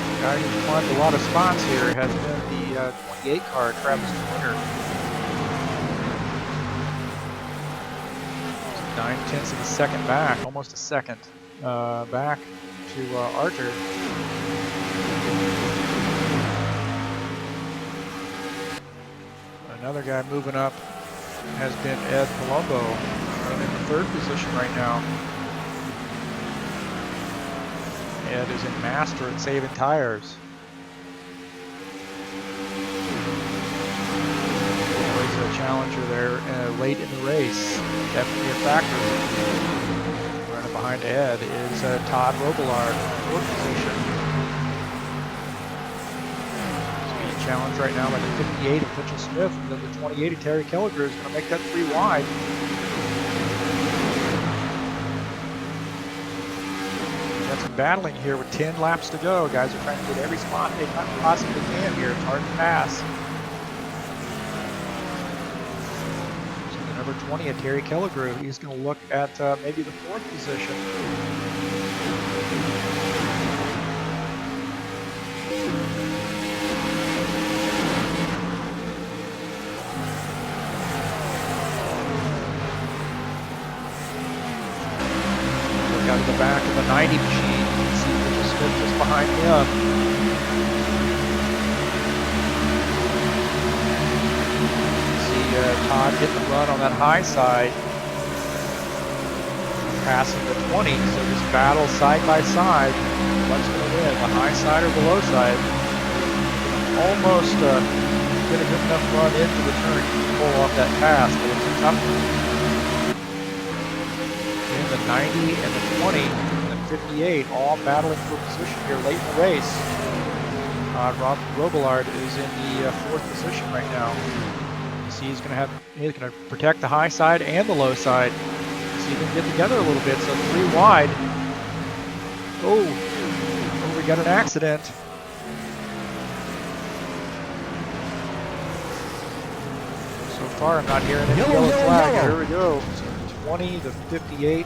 The guy who's climbed a lot of spots here has been the 28 car, Travis Joyner. 9/10 of a second back, almost a second back to Arthur. Another guy moving up has been Ed Palumbo, running in the 3rd position right now. Ed is a master at saving tires. Always a challenger there late in the race. Definitely a factor. Running behind Ed is Todd Robillard, 4th position. He's being challenged right now by the 58 of Mitchell Smith, and then the 28 of Terry Kelliger is going to make that 3 wide. Got some battling here with 10 laps to go. Guys are trying to get every spot they possibly can here. It's hard to pass. Number 20 at Terry Kelliger. He's going to look at maybe the 4th position. Look out of the back of the 90 machine. You can see Mitchell Smith just behind him. Todd getting the run on that high side, passing the 20, so this battle side by side. What's going to win, the high side or the low side? Almost get a good enough run into the turn to pull off that pass, but it's a tough one. In the 90 and the 20 and the 58, all battling for position here late in the race. Rob Robillard is in the 4th position right now. He's going to protect the high side and the low side. So you can get together a little bit. So 3 wide. Oh, we got an accident. So far, I'm not hearing any yellow flag. Here we go. So 20, the 58,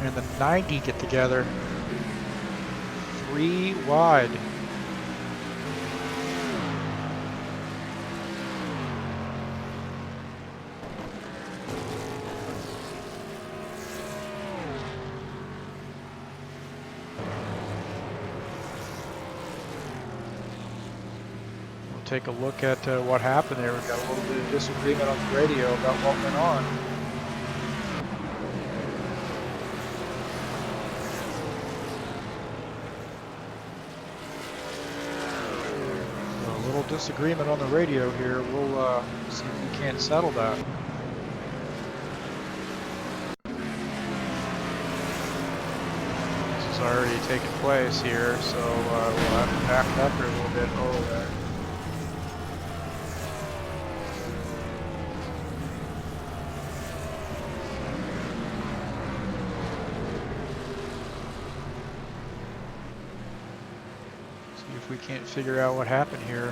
and the 90 get together. 3 wide. Take a look at what happened there. We've got a little bit of disagreement on the radio about what went on. So a little disagreement on the radio here. We'll see if we can't settle that. This has already taken place here, so we'll have to back it up here a little bit. Oh, there. If we can't figure out what happened here.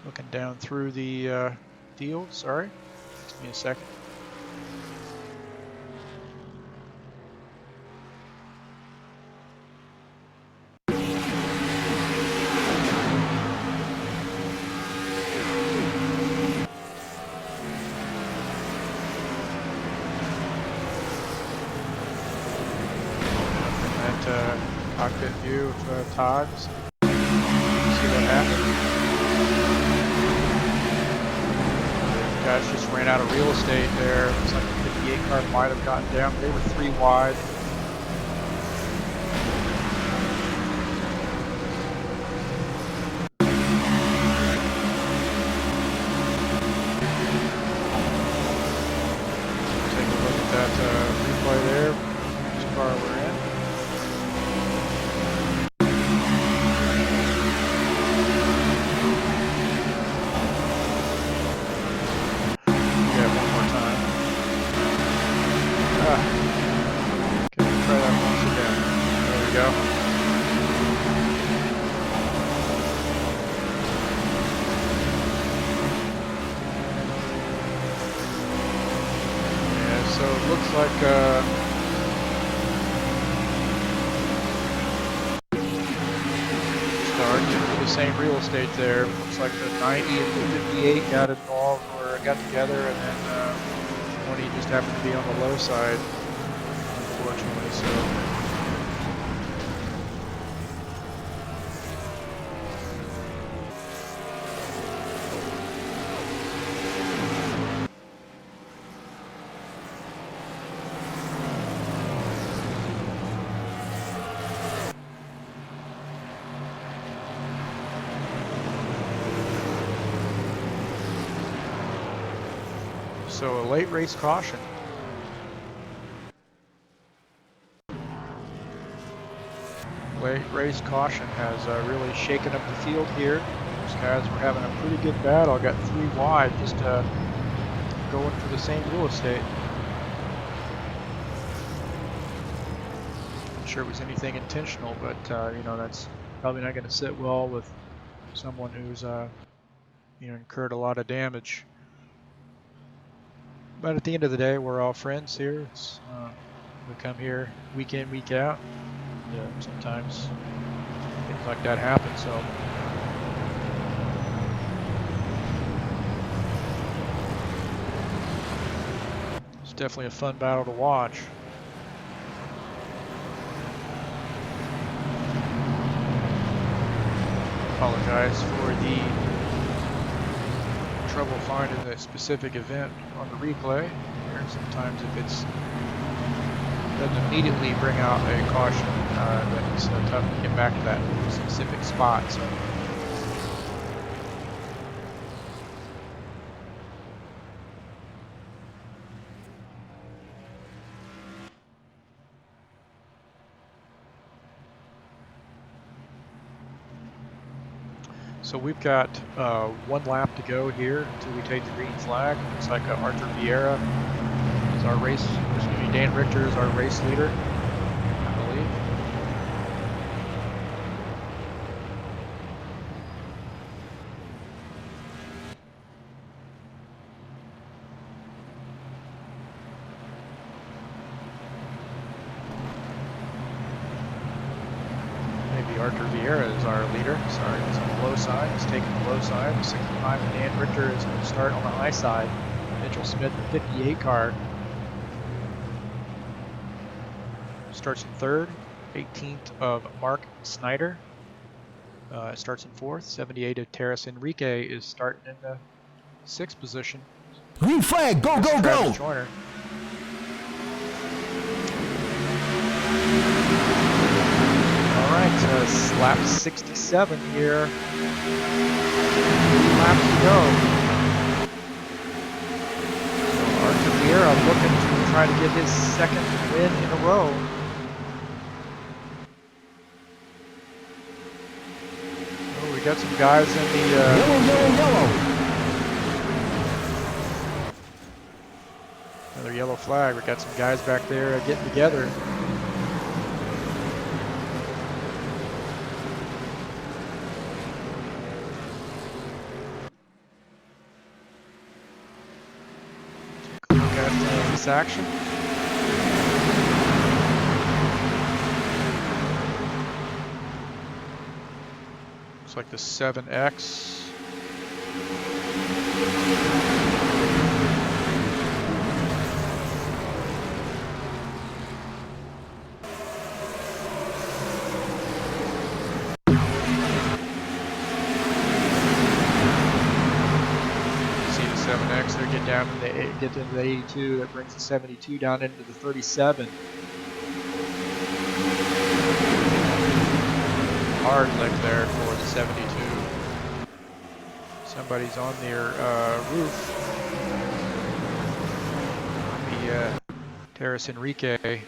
Looking down through the deal, sorry. Give me a second. Cockpit view of Todd's. See what happened. Guys just ran out of real estate there. Looks like the 58 car might have gotten down. They were 3 wide. Take a look at that replay there. Which car we're in. Yeah, one more time. Okay, try that once again. There we go. Yeah, so it looks like starting the same real estate there. Looks like the 90 and the 58 got involved or got together, and then 20 just happened to be on the low side, unfortunately. So. So a late race caution. Late race caution has really shaken up the field here. These guys were having a pretty good battle. Got 3 wide, just going for the same real estate. Not sure it was anything intentional, but you know, that's probably not going to sit well with someone who's you know, incurred a lot of damage. But at the end of the day, we're all friends here. It's, we come here week in, week out. Sometimes things like that happen. So it's definitely a fun battle to watch. Apologize for the trouble finding the specific event on the replay. Here, sometimes if it's doesn't immediately bring out a caution, then it's tough to get back to that specific spot. So we've got 1 lap to go here until we take the green flag. Looks like Arthur Vieira is our race, excuse me, Dan Richter is our race leader, I believe. Maybe Arthur Vieira is our leader. Sorry, he's on the low side. He's taking the low side. The 65 and Dan Richter is going to start on the high side. Mitchell Smith, the 58 car, starts in 3rd. 18th of Mark Snyder starts in 4th. 78 of Terrace Enrique is starting in the 6th position. Green flag, go, go, go! Joyner. All right, lap 67 here. 3 laps to go. So Arthur Vieira looking to try to get his 2nd win in a row. Oh, we got some guys in the yellow. Another yellow flag. We got some guys back there getting together. This action. Looks like the 7X. See the 7X, they're getting jam and they get into the 82. That brings the 72 down into the 37. Hard lick there for the 72. Somebody's on their roof. The Terrace Enrique.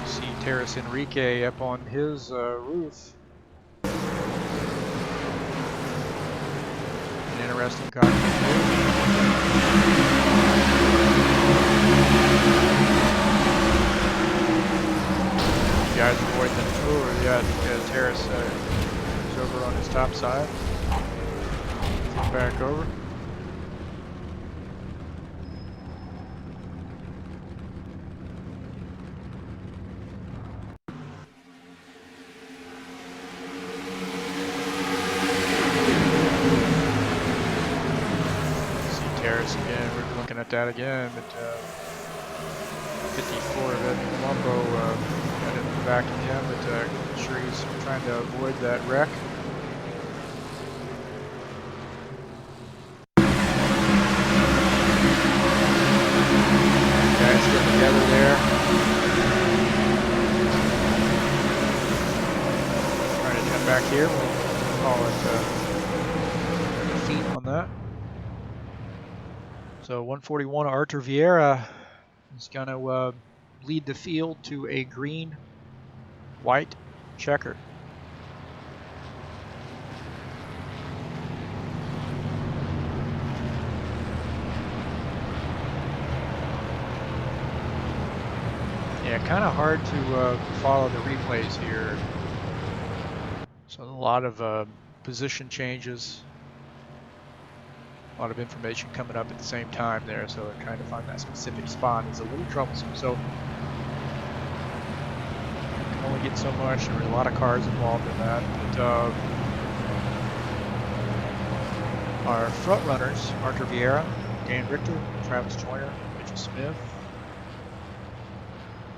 See Terrace Enrique up on his roof. An interesting cockpit view. You guys avoid the tour. Yeah, Terrace is over on his top side. Back over. Terrace again, we're looking at that again, but 54 of it, Colombo got in the back of him, but I'm sure he's trying to avoid that wreck. Guys get together there. Trying to come back here, we'll call it defeat on that. So 141 Artur Vieira is going to lead the field to a green-white checker. Yeah, kind of hard to follow the replays here. So a lot of position changes. A lot of information coming up at the same time there, so trying to find that specific spot is a little troublesome. So you can only get so much. There are a lot of cars involved in that. But our front runners, Artur Vieira, Dan Richter, Travis Joyner, Mitchell Smith,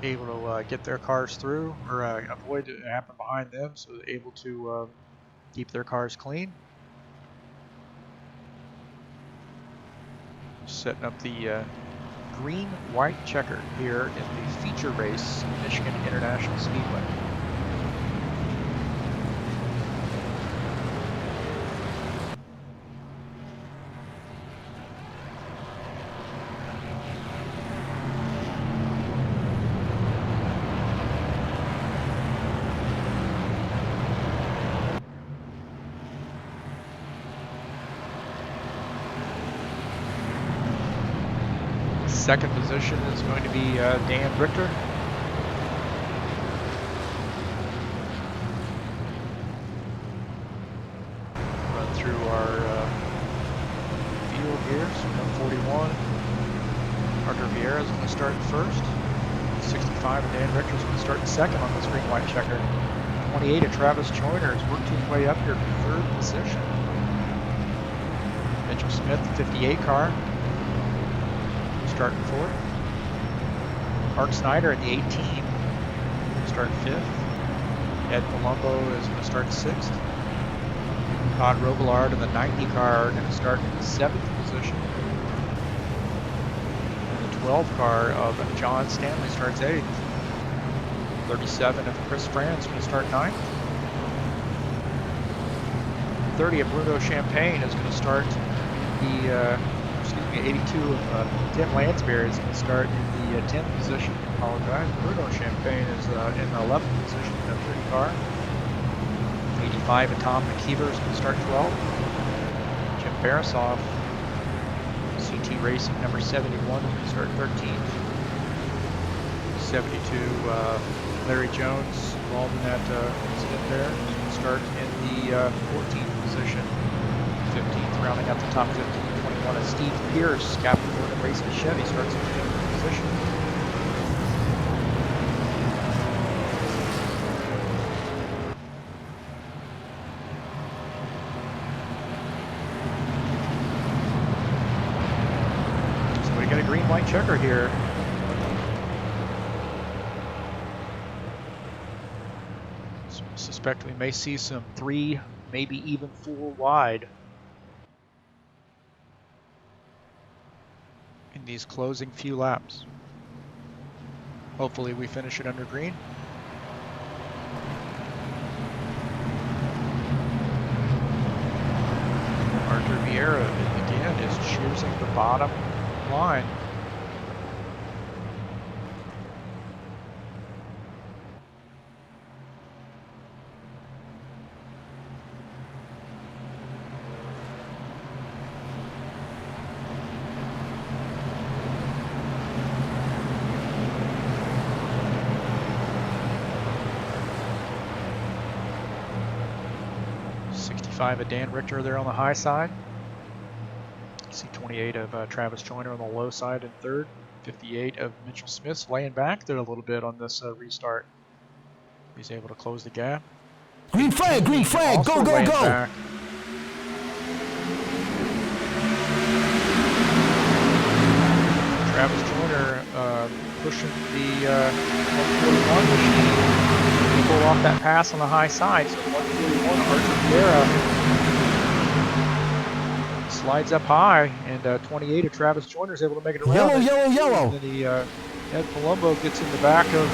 able to get their cars through or avoid it happen behind them, so they're able to keep their cars clean. Setting up the green-white checker here in the feature race, Michigan International Speedway. Second position is going to be Dan Richter. Run through our field here. So 141. Artur Vieira is going to start first. 65 and Dan Richter is going to start second on this green-white checker. 28 of Travis Joyner has worked his way up here to third position. Mitchell Smith, the 58 car, starting fourth. Mark Snyder in the 18, start fifth. Ed Palumbo is going to start sixth. Todd Robillard in the 90 car going to start in the seventh position. And the 12 car of John Stanley starts eighth. 37 of Chris Franz going to start ninth. 30 of Bruno Champagne is going to start the 82 of Tim Lansbury is going to start in the 10th position. I apologize. Bruno Champagne is in the 11th position in the 30 car. 85 of Tom McKeever is going to start 12th. Jim Barasoff, CT Racing number 71, is going to start 13th. 72 Larry Jones involved in that incident there. He's going to start in the 14th position. 15th, rounding out the top 15. 21 of Steve Pierce, Captain Morgan Racing Chevy, starts in 15th position. So we got a green-white checker here. expect we may see some 3, maybe even 4 wide in these closing few laps. Hopefully we finish it under green. Arthur Vieira again is choosing the bottom line. Of Dan Richter there on the high side. You see 28 of Travis Joyner on the low side in third. 58 of Mitchell Smith laying back there a little bit on this restart. He's able to close the gap. Green flag, also go, go, laying go. Back. Travis Joyner pushing the 141 machine. He pulled off that pass on the high side, so 141 Arthur Vieira slides up high, and 28 of Travis Joyner is able to make it around. Yellow. And then Ed Palumbo gets in the back of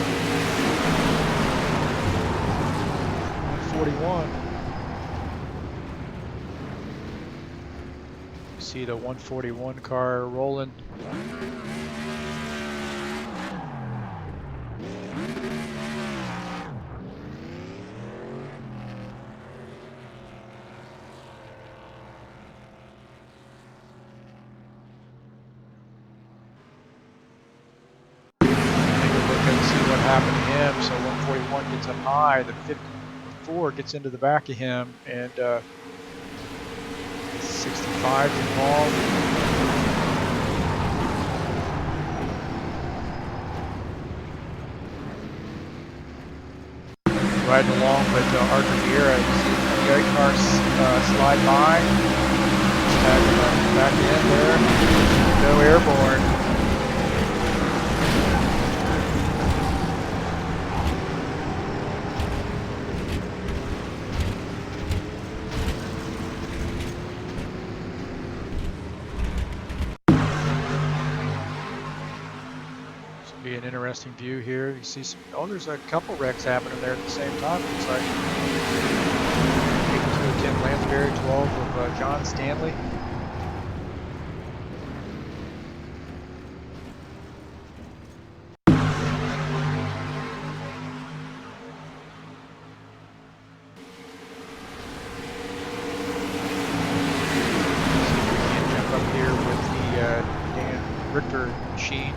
141. You see the 141 car rolling. Happened to him, so 141 gets up high, the 54 gets into the back of him, and 65 is involved. Riding along with Arthur Vieira, you see the 28 cars slide by, back in there, no airborne. Be an interesting view here. You see some, there's a couple wrecks happening there at the same time. Looks like 82 of Tim Lansbury, 12 of John Stanley. Jump up here with the Dan Richter machine.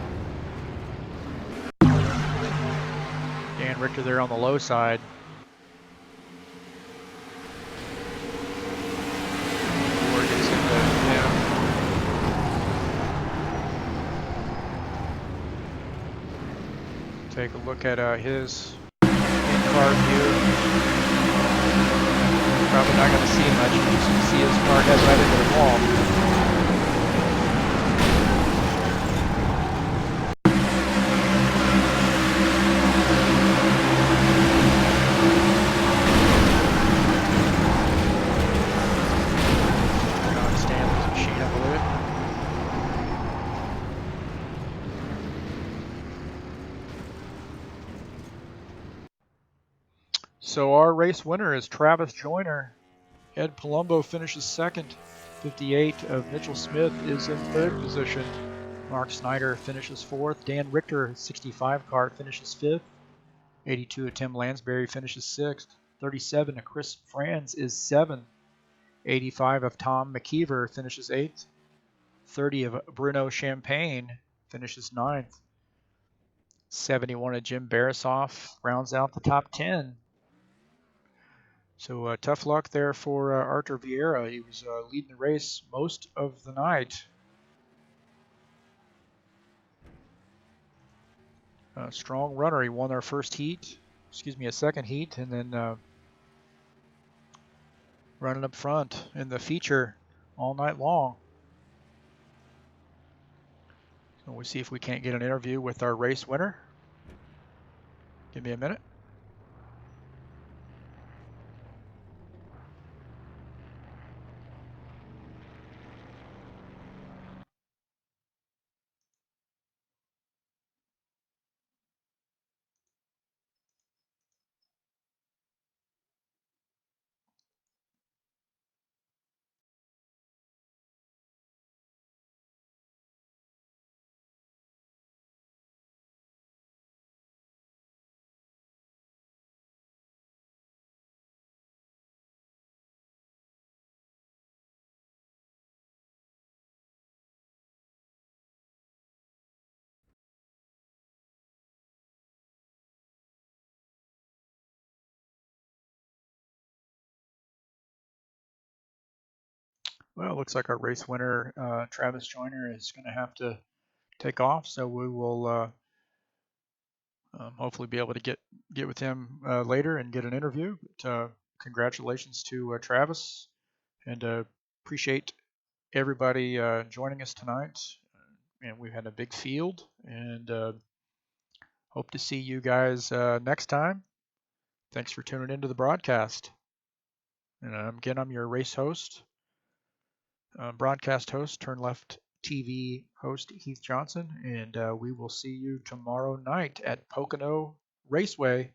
Dan Richter there on the low side. Before it gets into him. Take a look at his in-car view. Probably not going to see much. You can see his car head right into the wall. So our race winner is Travis Joyner. Ed Palumbo finishes second. 58 of Mitchell Smith is in third position. Mark Snyder finishes fourth. Dan Richter, 65 car, finishes fifth. 82 of Tim Lansbury finishes sixth. 37 of Chris Franz is seventh. 85 of Tom McKeever finishes eighth. 30 of Bruno Champagne finishes ninth. 71 of Jim Barasoff rounds out the top 10. So tough luck there for Arthur Vieira. He was leading the race most of the night. Strong runner. He won our first heat, a second heat, and then running up front in the feature all night long. So we'll see if we can't get an interview with our race winner. Give me a minute. Well, it looks like our race winner, Travis Joyner, is going to have to take off, so we will hopefully be able to get with him later and get an interview. But, congratulations to Travis, and appreciate everybody joining us tonight. And we've had a big field, and hope to see you guys next time. Thanks for tuning into the broadcast. And again, I'm your race host, broadcast host, Turn Left TV host Heath Johnson, and we will see you tomorrow night at Pocono Raceway.